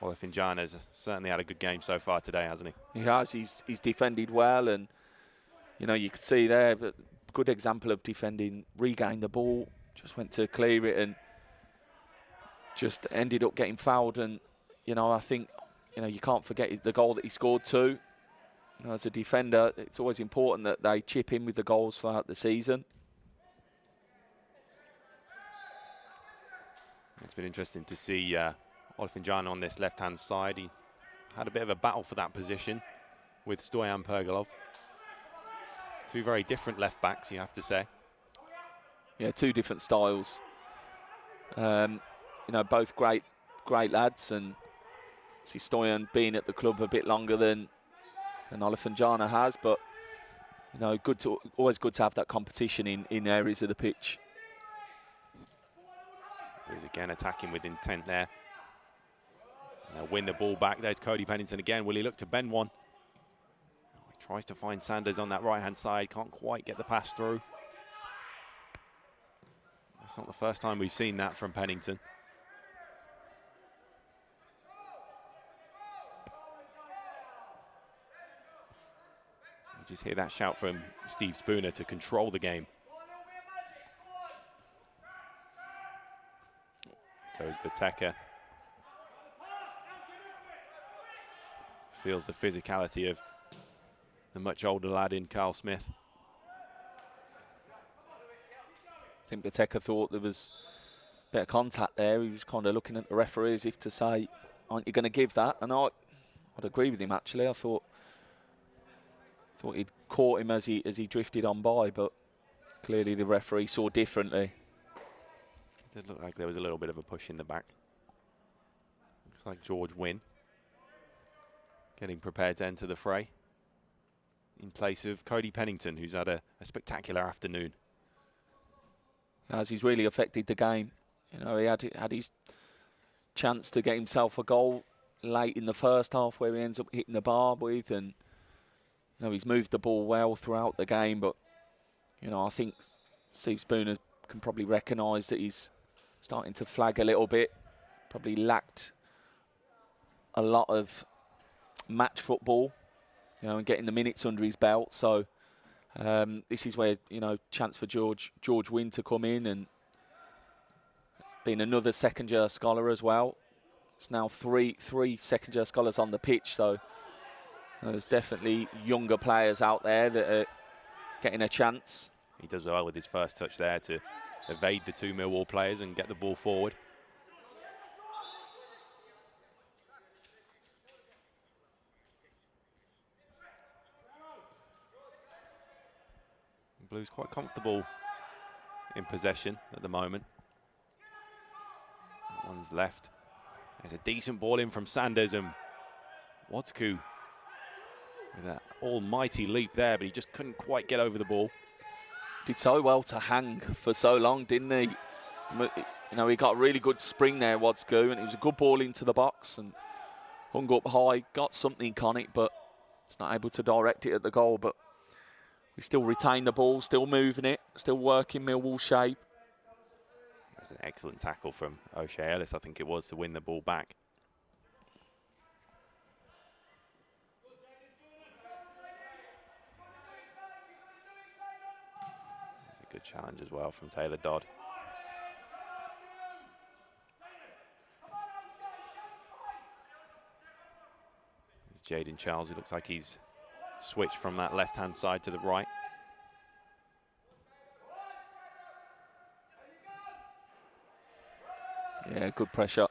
Olifinjana's certainly had a good game so far today, hasn't he? He has. He's defended well, and you could see there, but good example of defending. Regained the ball, just went to clear it, and just ended up getting fouled. And I think you can't forget the goal that he scored too. as a defender, it's always important that they chip in with the goals throughout the season. It's been interesting to see Olifinjana on this left-hand side. He had a bit of a battle for that position with Stoyan Pergolov. Two very different left-backs, you have to say. Yeah, two different styles. You know, both great lads, and see Stoyan being at the club a bit longer than Olifinjana has, but you know, always good to have that competition in areas of the pitch. Who's again attacking with intent there. They'll win the ball back. There's Cody Pennington again. Will he look to bend one? He tries to find Sanders on that right-hand side. Can't quite get the pass through. It's not the first time we've seen that from Pennington. You just hear that shout from Steve Spooner to control the game. Goes Boteka. Feels the physicality of the much older lad in Carl Smith. I think Boteka thought there was a bit of contact there. He was kind of looking at the referee as if to say, aren't you going to give that? And I'd agree with him, actually. I thought he'd caught him as he drifted on by, but clearly the referee saw differently. It did look like there was a little bit of a push in the back. Looks like George Wynn getting prepared to enter the fray in place of Cody Pennington, who's had a spectacular afternoon. As he's really affected the game. You know, he had his chance to get himself a goal late in the first half where he ends up hitting the bar with, and you know, he's moved the ball well throughout the game, but you know, I think Steve Spooner can probably recognise that he's starting to flag a little bit. Probably lacked a lot of match football, you know, and getting the minutes under his belt. So this is where, you know, chance for George Wynn to come in, and being another second-year scholar as well. It's now three second-year scholars on the pitch, so there's definitely younger players out there that are getting a chance. He does well with his first touch there to evade the two Millwall players and get the ball forward. Blues quite comfortable in possession at the moment. That one's left. There's a decent ball in from Sanders, and Wodsku with that almighty leap there, but he just couldn't quite get over the ball. Did so well to hang for so long, didn't he? You know, he got a really good spring there, Wodsku, and it was a good ball into the box and hung up high, got something on it, but it's not able to direct it at the goal. But we still retain the ball, still moving it, still working Millwall shape. It was an excellent tackle from O'Shea Ellis, I think it was, to win the ball back. It's a good challenge as well from Taylor Dodd. There's Jaden Charles, who looks like he's switched from that left-hand side to the right. Yeah, good pressure.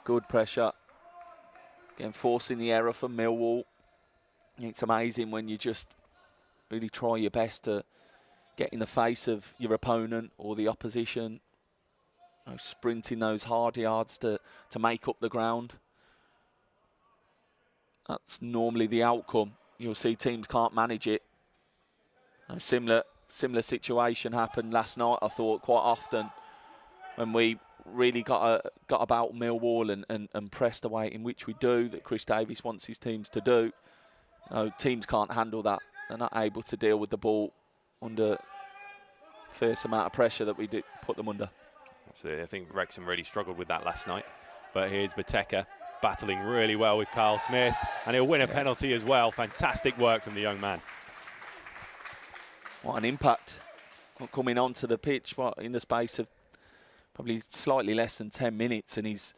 Good pressure. Again, forcing the error from Millwall. It's amazing when you just really try your best to get in the face of your opponent or the opposition. You know, sprinting those hard yards to make up the ground. That's normally the outcome. You'll see teams can't manage it. A similar situation happened last night, I thought, quite often, when we really got about Millwall and pressed the way in which we do, that Chris Davies wants his teams to do. You know, teams can't handle that. They're not able to deal with the ball under a fierce amount of pressure that we did put them under. Absolutely. I think Wrexham really struggled with that last night. But here's Boteka battling really well with Carl Smith, and he'll win a penalty as well. Fantastic work from the young man. What an impact. Coming onto the pitch in the space of probably slightly less than 10 minutes, and he's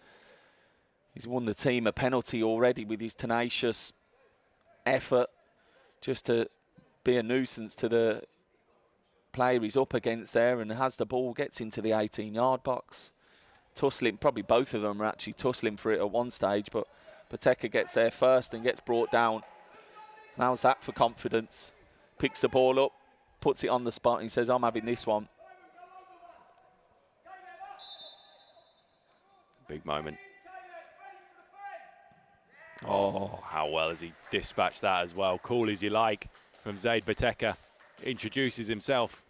won the team a penalty already with his tenacious effort, just to be a nuisance to the player he's up against there, and has the ball, gets into the 18-yard box. Tussling, probably both of them are actually tussling for it at one stage, but Pateka gets there first and gets brought down. And how's that for confidence? Picks the ball up, puts it on the spot, and he says, I'm having this one. Big moment. Oh, how well has he dispatched that as well. Cool as you like from Zaid Pateka. Introduces himself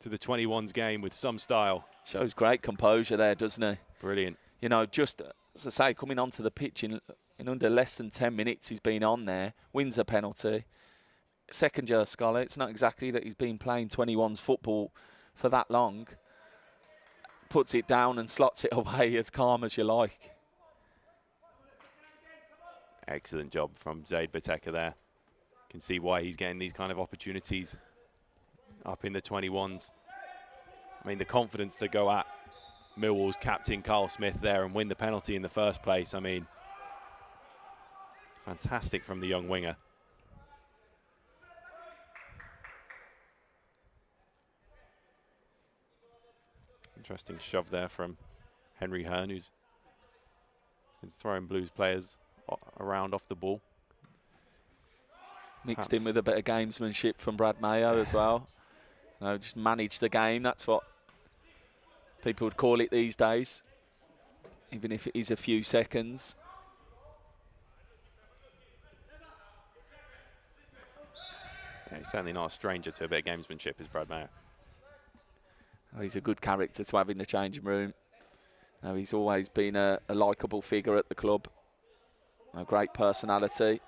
to the 21s game with some style. Shows great composure there, doesn't he? Brilliant. You know, just, as I say, coming onto the pitch in under less than 10 minutes he's been on there, wins a penalty. Second-year scholar, it's not exactly that he's been playing 21s football for that long. Puts it down and slots it away as calm as you like. Excellent job from Zaid Pateka there. Can see why he's getting these kind of opportunities up in the 21s. I mean, the confidence to go at Millwall's captain Carl Smith there and win the penalty in the first place. I mean, fantastic from the young winger. Interesting shove there from Henry Hearn, who's been throwing Blues players around off the ball. Mixed in with a bit of gamesmanship from Brad Mayo as well. You know, just manage the game. That's what people would call it these days, even if it is a few seconds. Yeah, he's certainly not a stranger to a bit of gamesmanship, is Brad Mayo. Oh, he's a good character to have in the changing room. No, he's always been a likeable figure at the club. A great personality.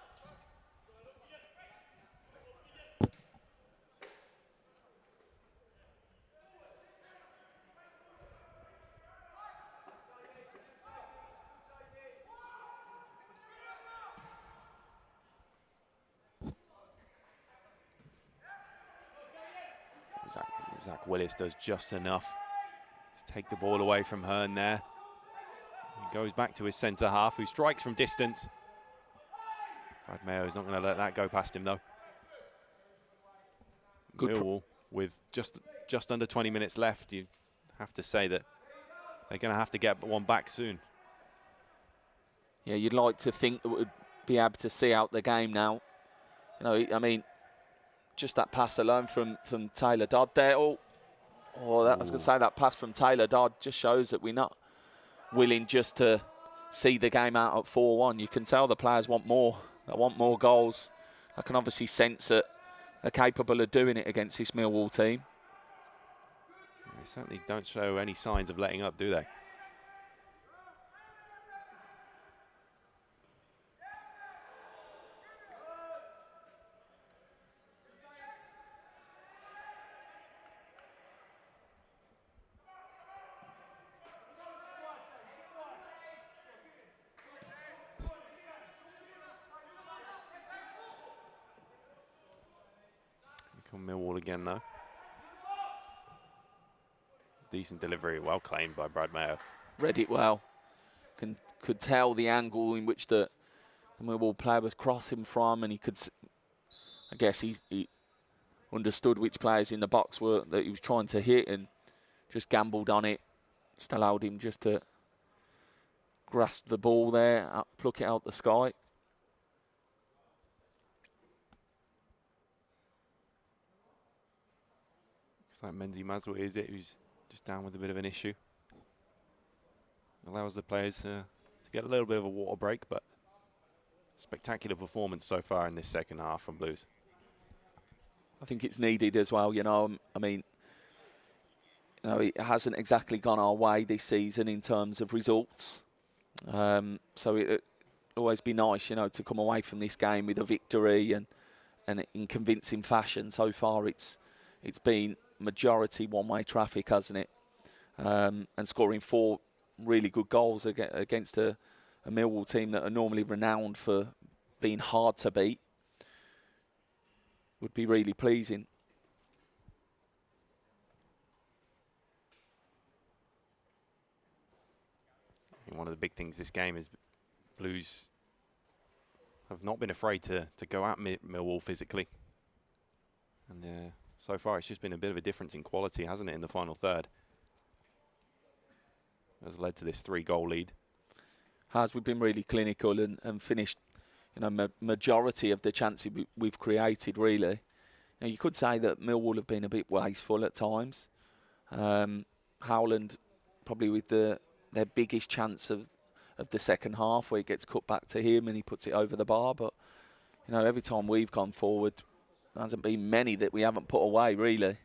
Zach Willis does just enough to take the ball away from Hearn there. He goes back to his centre half, who strikes from distance. Brad Mayo is not going to let that go past him, though. Good Millwall with just under 20 minutes left. You have to say that they're going to have to get one back soon. Yeah, you'd like to think that we'd be able to see out the game now. You know, I mean, just that pass alone from Taylor Dodd there. I was going to say that pass from Taylor Dodd just shows that we're not willing just to see the game out at 4-1. You can tell the players want more. They want more goals. I can obviously sense that they're capable of doing it against this Millwall team. They certainly don't show any signs of letting up, do they? Millwall again, though. Decent delivery, well claimed by Brad Mayo. Read it well. Could tell the angle in which the Millwall player was crossing from, and he could, I guess he understood which players in the box were that he was trying to hit, and just gambled on it. Just allowed him just to grasp the ball there, pluck it out the sky. Looks like Menzi Mazwa is it, who's just down with a bit of an issue. Allows the players to get a little bit of a water break, but spectacular performance so far in this second half from Blues. I think it's needed as well, you know. I mean, you know, it hasn't exactly gone our way this season in terms of results. So it'll always be nice, you know, to come away from this game with a victory and in convincing fashion. So far it's been majority one-way traffic, hasn't it? And scoring 4 really good goals against a Millwall team that are normally renowned for being hard to beat would be really pleasing. I think one of the big things this game is Blues have not been afraid to go at Millwall physically. And so far it's just been a bit of a difference in quality, hasn't it, in the final third? Has led to this 3-goal lead. We've been really clinical and finished, majority of the chances we've created, really. Now, you could say that Millwall have been a bit wasteful at times. Howland probably with their biggest chance of the second half, where it gets cut back to him and he puts it over the bar. But, every time we've gone forward, there hasn't been many that we haven't put away, really.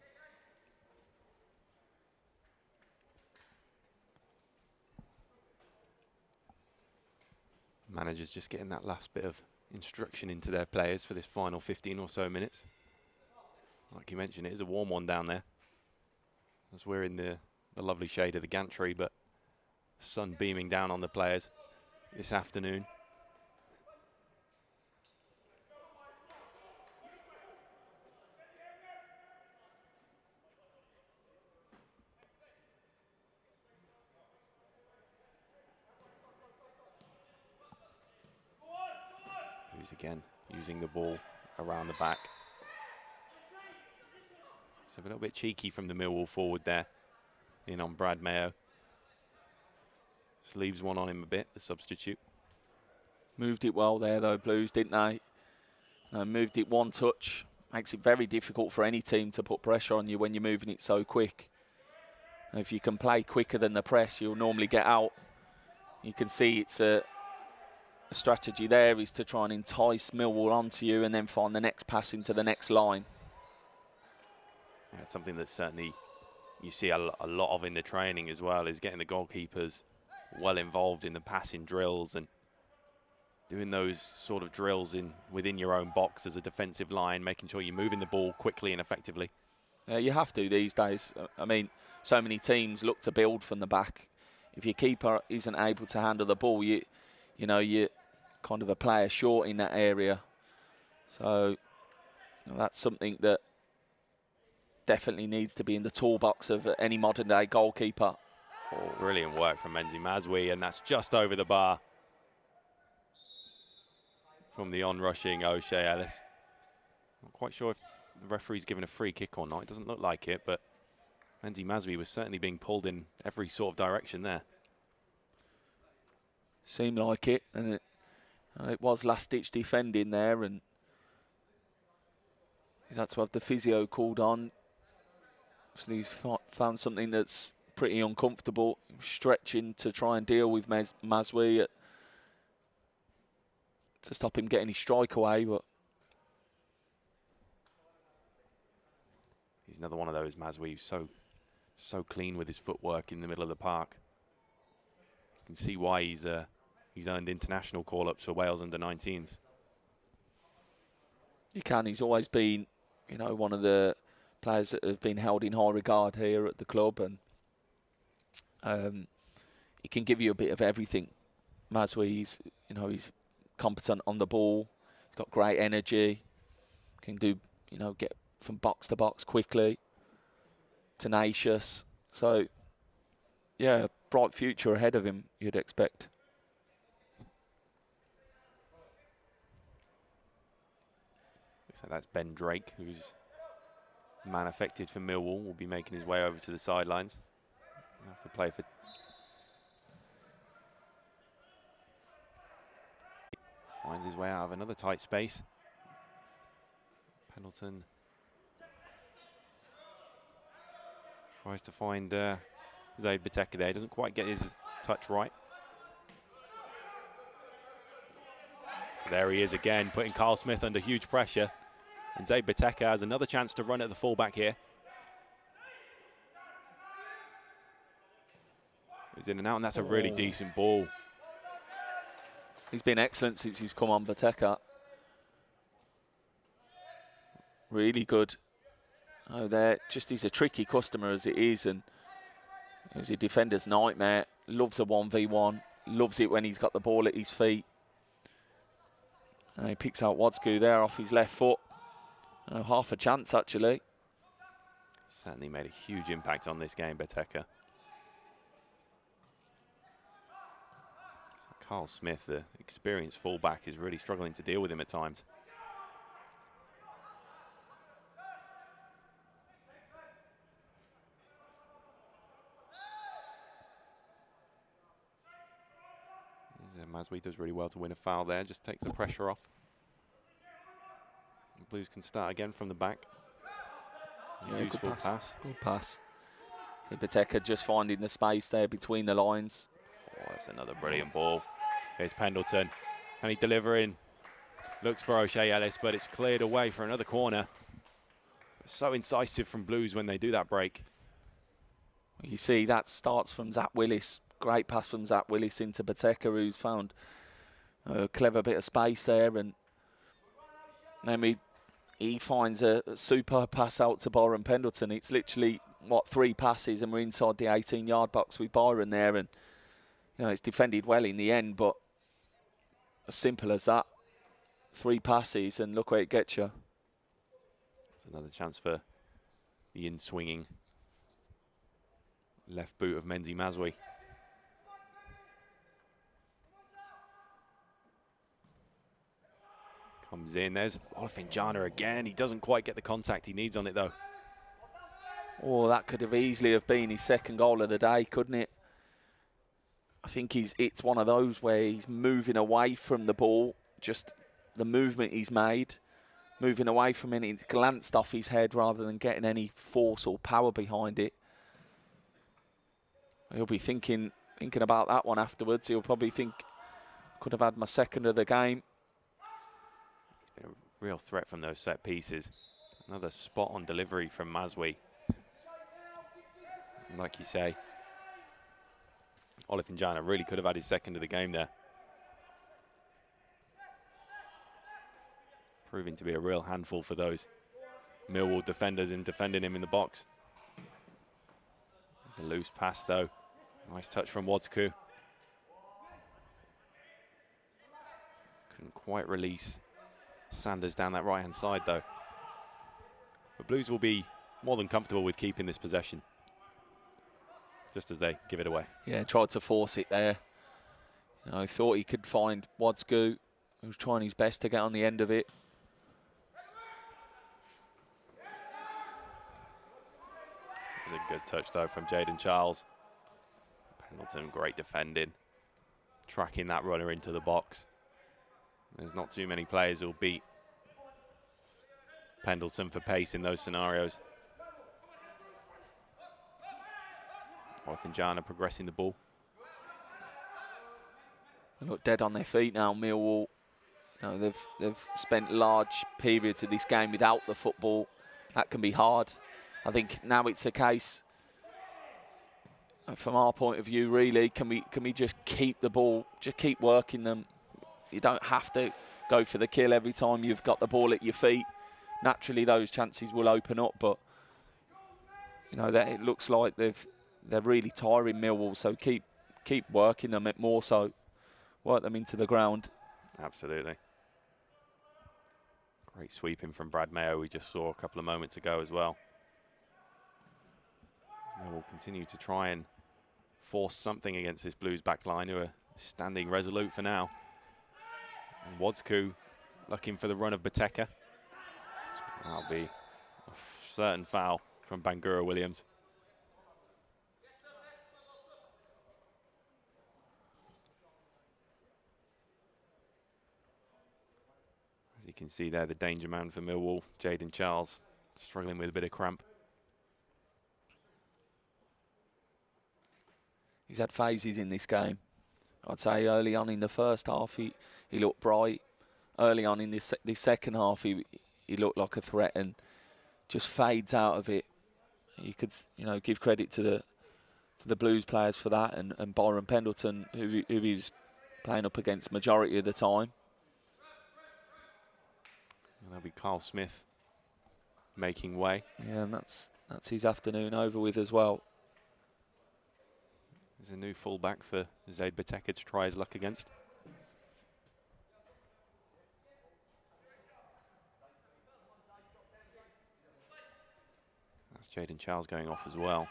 Managers just getting that last bit of instruction into their players for this final 15 or so minutes. Like you mentioned, it is a warm one down there, as we're in the lovely shade of the gantry, but sun beaming down on the players this afternoon. Blues again using the ball around the back. It's a little bit cheeky from the Millwall forward there, in on Brad Mayo. Just leaves one on him a bit, the substitute. Moved it well there, though, Blues, didn't they? Moved it one touch. Makes it very difficult for any team to put pressure on you when you're moving it so quick. And if you can play quicker than the press, you'll normally get out. You can see it's a strategy there is to try and entice Millwall onto you and then find the next pass into the next line. Yeah, it's something that certainly you see a lot of in the training as well, is getting the goalkeepers well involved in the passing drills and doing those sort of drills within your own box as a defensive line, making sure you're moving the ball quickly and effectively. You have to these days. I mean, so many teams look to build from the back. If your keeper isn't able to handle the ball, you're kind of a player short in that area. So that's something that definitely needs to be in the toolbox of any modern-day goalkeeper. Oh, brilliant work from Menzi Mazwi, and that's just over the bar from the on-rushing O'Shea Ellis. Not quite sure if the referee's given a free kick or not. It doesn't look like it, but Menzi Mazwi was certainly being pulled in every sort of direction there. Seemed like it, and it was last-ditch defending there, and he's had to have the physio called on. So he's found something that's pretty uncomfortable, stretching to try and deal with Mazwi to stop him getting his strike away. But he's another one of those, Mazwi, who's so clean with his footwork in the middle of the park. You can see why he's earned international call-ups for Wales under-19s. You can. He's always been, one of the players that have been held in high regard here at the club, and he can give you a bit of everything. Mazwi, he's competent on the ball. He's got great energy. Can do, get from box to box quickly. Tenacious. So, yeah, bright future ahead of him, you'd expect. So that's Ben Drake, who's man affected for Millwall, will be making his way over to the sidelines. He'll have to play for... Finds his way out of another tight space. Pendleton tries to find Zaid Biteka there. Doesn't quite get his touch right. There he is again, putting Carl Smith under huge pressure. And Zaid Biteka has another chance to run at the fullback here. He's in and out, and that's a really decent ball. He's been excellent since he's come on, Biteka. Really good. Oh, he's a tricky customer as it is, and he's a defender's nightmare. Loves a 1v1, loves it when he's got the ball at his feet. And he picks out Wadsku there off his left foot. Half a chance, actually. Certainly made a huge impact on this game, Biteka. So Carl Smith, the experienced fullback, is really struggling to deal with him at times. Maswi does really well to win a foul there, just takes the pressure off. The Blues can start again from the back. Yeah, useful pass. Good pass. So Biteka just finding the space there between the lines. Oh, that's another brilliant ball. Here's Pendleton. And he delivering. Looks for O'Shea Ellis, but it's cleared away for another corner. So incisive from Blues when they do that break. You see that starts from Zach Willis. Great pass from Zach Willis into Biteka, who's found a clever bit of space there, and then he finds a superb pass out to Byron Pendleton. It's literally, what, 3 passes and we're inside the 18-yard box with Byron there, and you know, it's defended well in the end, but as simple as that. 3 passes and look where it gets you. It's another chance for the in-swinging left boot of Menzi Maswi. Comes in, there's Olofinjana again. He doesn't quite get the contact he needs on it though. Oh, that could have easily have been his 2nd goal of the day, couldn't it? I think it's one of those where he's moving away from the ball, just the movement he's made, moving away from it, it glanced off his head rather than getting any force or power behind it. He'll be thinking about that one afterwards. He'll probably think, could have had my 2nd of the game. It's been a real threat from those set pieces. Another spot on delivery from Maswi. And like you say, Olofinjana really could have had his 2nd of the game there. Proving to be a real handful for those Millwall defenders in defending him in the box. There's a loose pass though. Nice touch from Wodsku. Couldn't quite release Sanders down that right-hand side though. But Blues will be more than comfortable with keeping this possession, just as they give it away. Yeah, tried to force it there. You know, thought he could find Wodsku, who was trying his best to get on the end of it. There's a good touch though from Jaden Charles. Pendleton, great defending. Tracking that runner into the box. There's not too many players who'll beat Pendleton for pace in those scenarios. Olofinjana progressing the ball. They look dead on their feet now, Millwall. You know, they've spent large periods of this game without the football. That can be hard. I think now it's a case, from our point of view, really, can we just keep the ball, just keep working them. You don't have to go for the kill every time you've got the ball at your feet. Naturally, those chances will open up, but you know that it looks like they're really tiring Millwall. So keep working them, more so work them into the ground. Absolutely. Great sweeping from Brad Mayo we just saw a couple of moments ago as well. We'll continue to try and force something against this Blues back line, who are standing resolute for now. And Wodsku looking for the run of Biteka. That'll be a certain foul from Bangura Williams. As you can see there, the danger man for Millwall, Jaden Charles, struggling with a bit of cramp. He's had phases in this game. I'd say early on in the first half, he looked bright. Early on in this 2nd half, he looked like a threat and just fades out of it. You could, you know, give credit to the Blues players for that, and Byron Pendleton, who he was playing up against majority of the time. And that'll be Carl Smith making way. Yeah, and that's his afternoon over with as well. There's a new fullback for Zaid Biteka to try his luck against. That's Jaden Charles going off as well.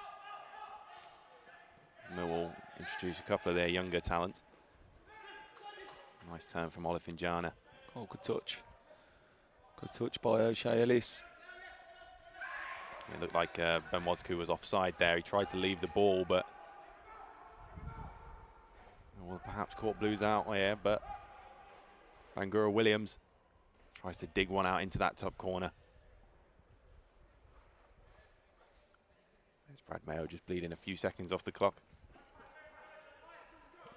Millwall introduce a couple of their younger talents. Nice turn from Olifinjana. Oh, good touch. Good touch by O'Shea Ellis. It looked like Ben Wodsku was offside there. He tried to leave the ball, but well, perhaps caught Blues out here, but Bangura Williams tries to dig one out into that top corner. There's Brad Mayo just bleeding a few seconds off the clock.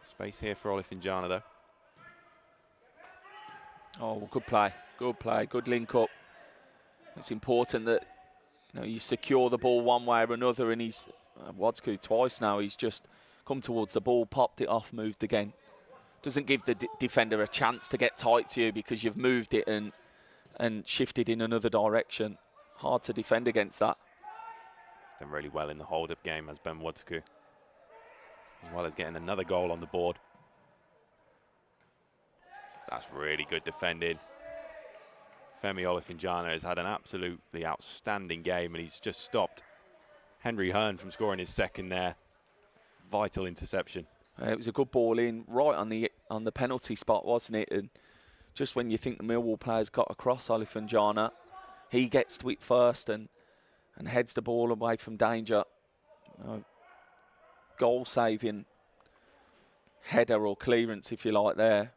Space here for Olifinjana though. Oh, good play, good link up. It's important that you secure the ball one way or another, and he's Wodsku twice now. He's just come towards the ball, popped it off, moved again. Doesn't give the defender a chance to get tight to you because you've moved it and shifted in another direction. Hard to defend against that. He's done really well in the hold-up game as Ben Wodsku, as well as getting another goal on the board. That's really good defending. Femi Olifinjana has had an absolutely outstanding game, and he's just stopped Henry Hearn from scoring his second there. Vital interception. It was a good ball in, right on the penalty spot, wasn't it? And just when you think the Millwall players got across Olifinjana, he gets to it first and heads the ball away from danger. Goal-saving header or clearance, if you like, there.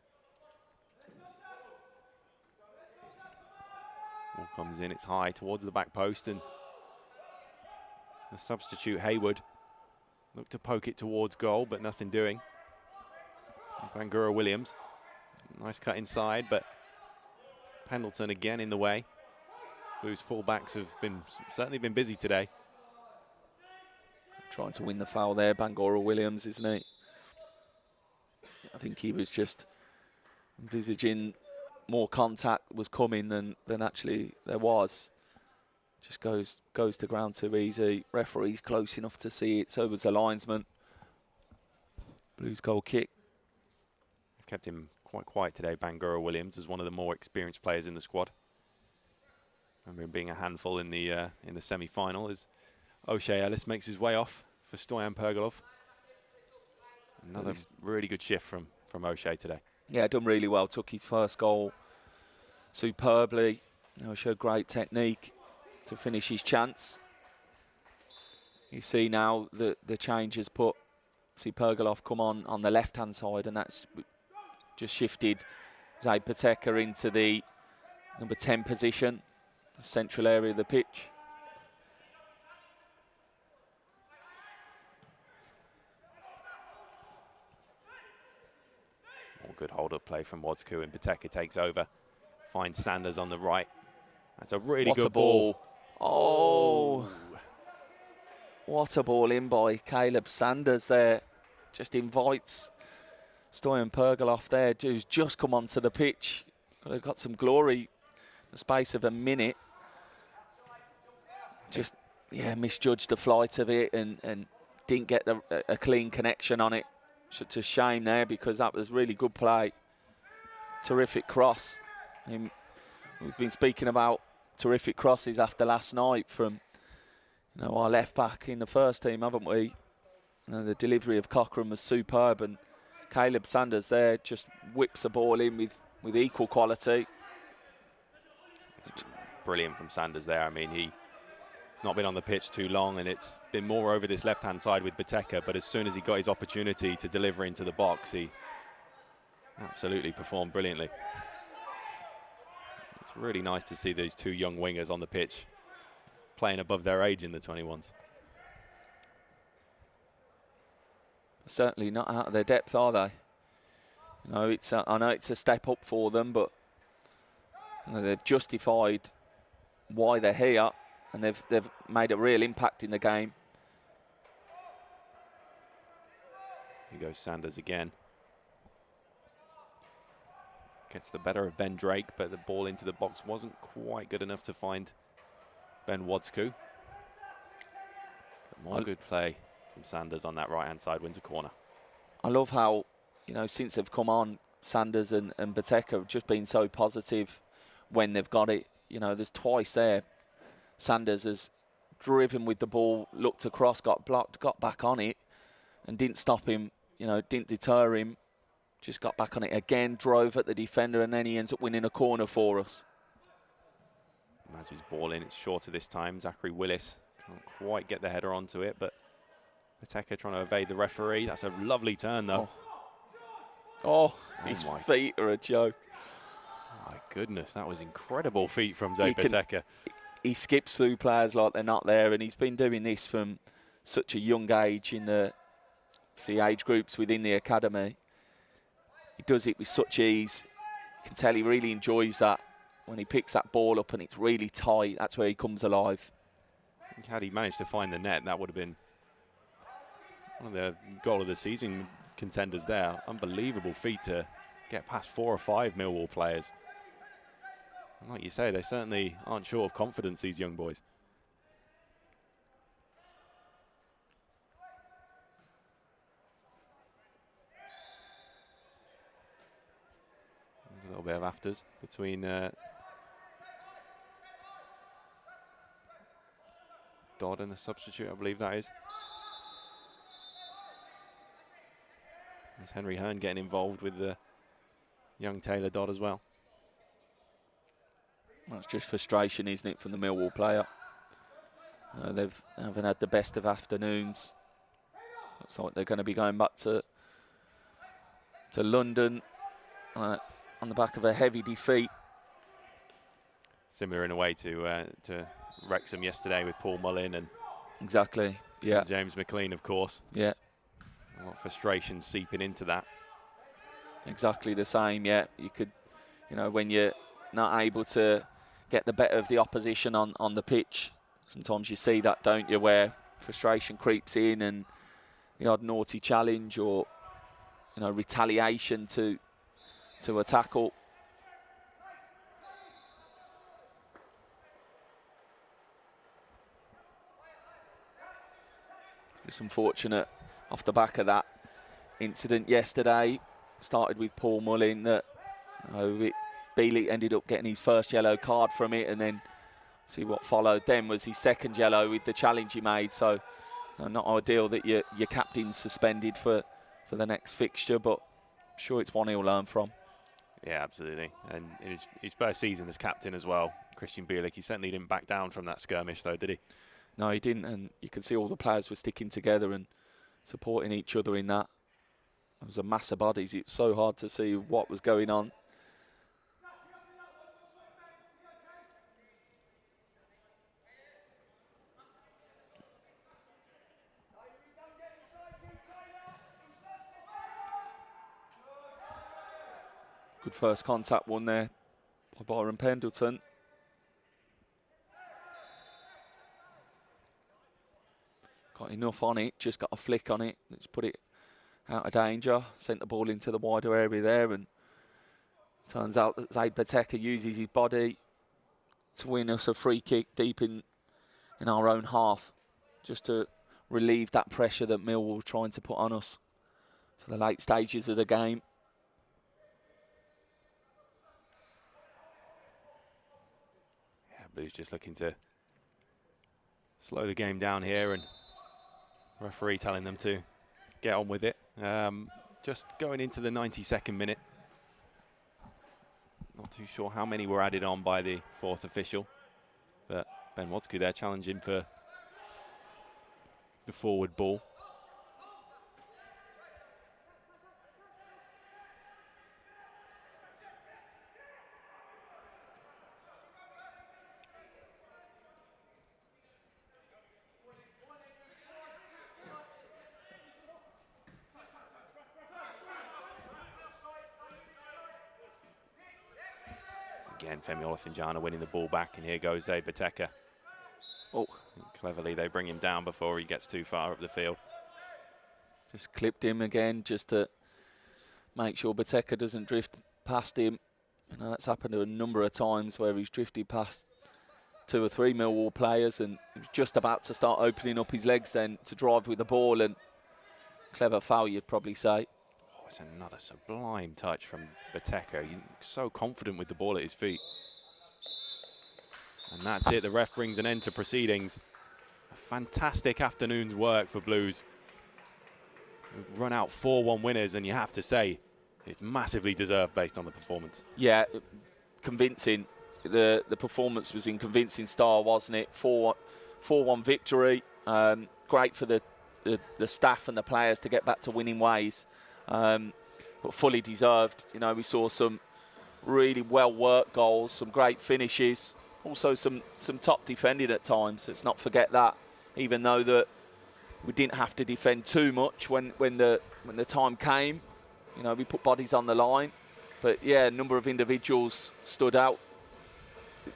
Ball comes in, it's high towards the back post, and the substitute Hayward looked to poke it towards goal, but nothing doing. There's Bangura Williams. Nice cut inside, but Pendleton again in the way. Blues fullbacks have certainly been busy today. Trying to win the foul there, Bangura Williams, isn't he? I think he was just envisaging more contact was coming than actually there was. Just goes to ground too easy. Referee's close enough to see it, so was the linesman. Blues goal kick. I've kept him quite quiet today, Bangura Williams, as one of the more experienced players in the squad. I remember him being a handful in the semi-final as O'Shea Ellis makes his way off for Stoyan Pergolov. Another really good shift from O'Shea today. Yeah, done really well. Took his first goal superbly. Showed great technique to finish his chance. You see now the change has put Pergolov come on the left-hand side, and that's just shifted Zay Pateka into the number 10 position, the central area of the pitch. Good hold-up play from Wodsku, and Pateka takes over. Finds Sanders on the right. That's a really good ball. Oh, what a ball in by Caleb Sanders there. Just invites Stoyan Pergolov there, who's just come onto the pitch. They've got some glory in the space of a minute. Just, misjudged the flight of it and didn't get a clean connection on it. Such a shame there, because that was really good play. Terrific cross. We've been speaking about terrific crosses after last night from our left back in the first team, haven't we? The delivery of Cochrane was superb, and Caleb Sanders there just whips the ball in with equal quality. It's brilliant from Sanders there. I mean, he's not been on the pitch too long, and it's been more over this left-hand side with Pateka, but as soon as he got his opportunity to deliver into the box, he absolutely performed brilliantly. It's really nice to see these two young wingers on the pitch playing above their age in the 21s. Certainly not out of their depth, are they? I know it's a step up for them, but they've justified why they're here, and they've made a real impact in the game. Here goes Sanders again. Gets the better of Ben Drake, but the ball into the box wasn't quite good enough to find Ben Wodsku. But more good play from Sanders on that right-hand side, wins a corner. I love how, since they've come on, Sanders and Pateka have just been so positive when they've got it. There's twice there. Sanders has driven with the ball, looked across, got blocked, got back on it, and didn't stop him, didn't deter him. just got back on it again, drove at the defender, and then he ends up winning a corner for us. Mazu's ball in, it's shorter this time. Zachary Willis can't quite get the header onto it, but Pateka trying to evade the referee. That's a lovely turn, though. Oh, his feet are a joke. My goodness, that was incredible feet from Zé Pateka. He skips through players like they're not there, and he's been doing this from such a young age in the age groups within the academy. He does it with such ease. You can tell he really enjoys that. When he picks that ball up and it's really tight, that's where he comes alive. I think had he managed to find the net, that would have been one of the goal of the season contenders there. Unbelievable feat to get past 4 or 5 Millwall players. And like you say, they certainly aren't short of confidence, these young boys. There's a little bit of afters between Dodd and the substitute, I believe that is. There's Henry Hearn getting involved with the young Taylor Dodd as well. That's just frustration, isn't it, from the Millwall player? They haven't had the best of afternoons. Looks like they're going to be going back to London on the back of a heavy defeat. Similar in a way to Wrexham yesterday with Paul Mullin and exactly, yeah, and James McLean, of course. Yeah, a lot of frustration seeping into that. Exactly the same. Yeah, you could, when you're not able to get the better of the opposition on the pitch, sometimes you see that, don't you, where frustration creeps in and the odd naughty challenge or retaliation to a tackle. It's unfortunate off the back of that incident yesterday. Started with Paul Mullin that Bealey ended up getting his first yellow card from it, and then see what followed then was his second yellow with the challenge he made. So not ideal that your captain's suspended for the next fixture, but I'm sure it's one he'll learn from. Yeah, absolutely. And in his first season as captain as well, Christian Bielik, he certainly didn't back down from that skirmish though, did he? No, he didn't, and you could see all the players were sticking together and supporting each other in that. It was a mass of bodies. It was so hard to see what was going on. Good first contact one there by Byron Pendleton. Got enough on it, just got a flick on it. Let's put it out of danger. Sent the ball into the wider area there, and turns out that Zaid Pateka uses his body to win us a free kick deep in our own half, just to relieve that pressure that Millwall were trying to put on us for the late stages of the game. Yeah, Blues just looking to slow the game down here, and referee telling them to get on with it. Just going into the 92nd minute. Not too sure how many were added on by the fourth official, but Ben Wadsky there challenging for the forward ball. Again, Femi Olafinjana winning the ball back, and here goes Zaid Pateka. Oh, cleverly they bring him down before he gets too far up the field. Just clipped him again just to make sure Pateka doesn't drift past him. That's happened a number of times where he's drifted past 2 or 3 Millwall players, and he was just about to start opening up his legs then to drive with the ball, and clever foul, you'd probably say. It's another sublime touch from Pateka. He's so confident with the ball at his feet. And that's it. The ref brings an end to proceedings. A fantastic afternoon's work for Blues. We've run out 4-1 winners, and you have to say, it's massively deserved based on the performance. Yeah, convincing. The performance was in convincing style, wasn't it? 4-1 victory. Great for the staff and the players to get back to winning ways, but fully deserved. You know, we saw some really well-worked goals, some great finishes, also some top defending at times. Let's not forget that, even though that we didn't have to defend too much when the time came. You know, we put bodies on the line. But yeah, a number of individuals stood out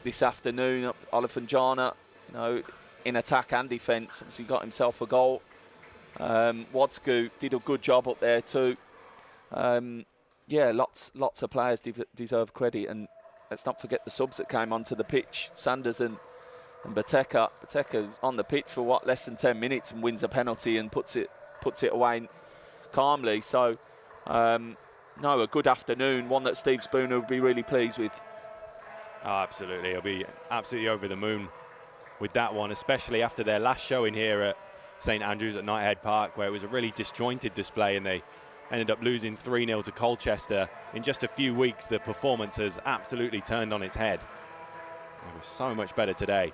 this afternoon. Olifanjana, you know, in attack and defence, obviously got himself a goal. Wadsku did a good job up there too. Yeah, lots of players deserve credit, and let's not forget the subs that came onto the pitch. Sanders and Bateka. Bateka's on the pitch for less than 10 minutes and wins a penalty and puts it away calmly. So no, a good afternoon, one that Steve Spooner would be really pleased with. Oh, absolutely, he'll be absolutely over the moon with that one, especially after their last showing here at St Andrews at Knightshead Park, where it was a really disjointed display and they ended up losing 3-0 to Colchester. In just a few weeks, the performance has absolutely turned on its head. It was so much better today.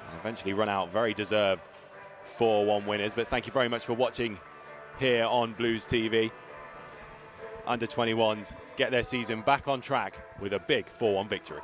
And eventually run out very deserved 4-1 winners, but thank you very much for watching here on Blues TV. Under-21s get their season back on track with a big 4-1 victory.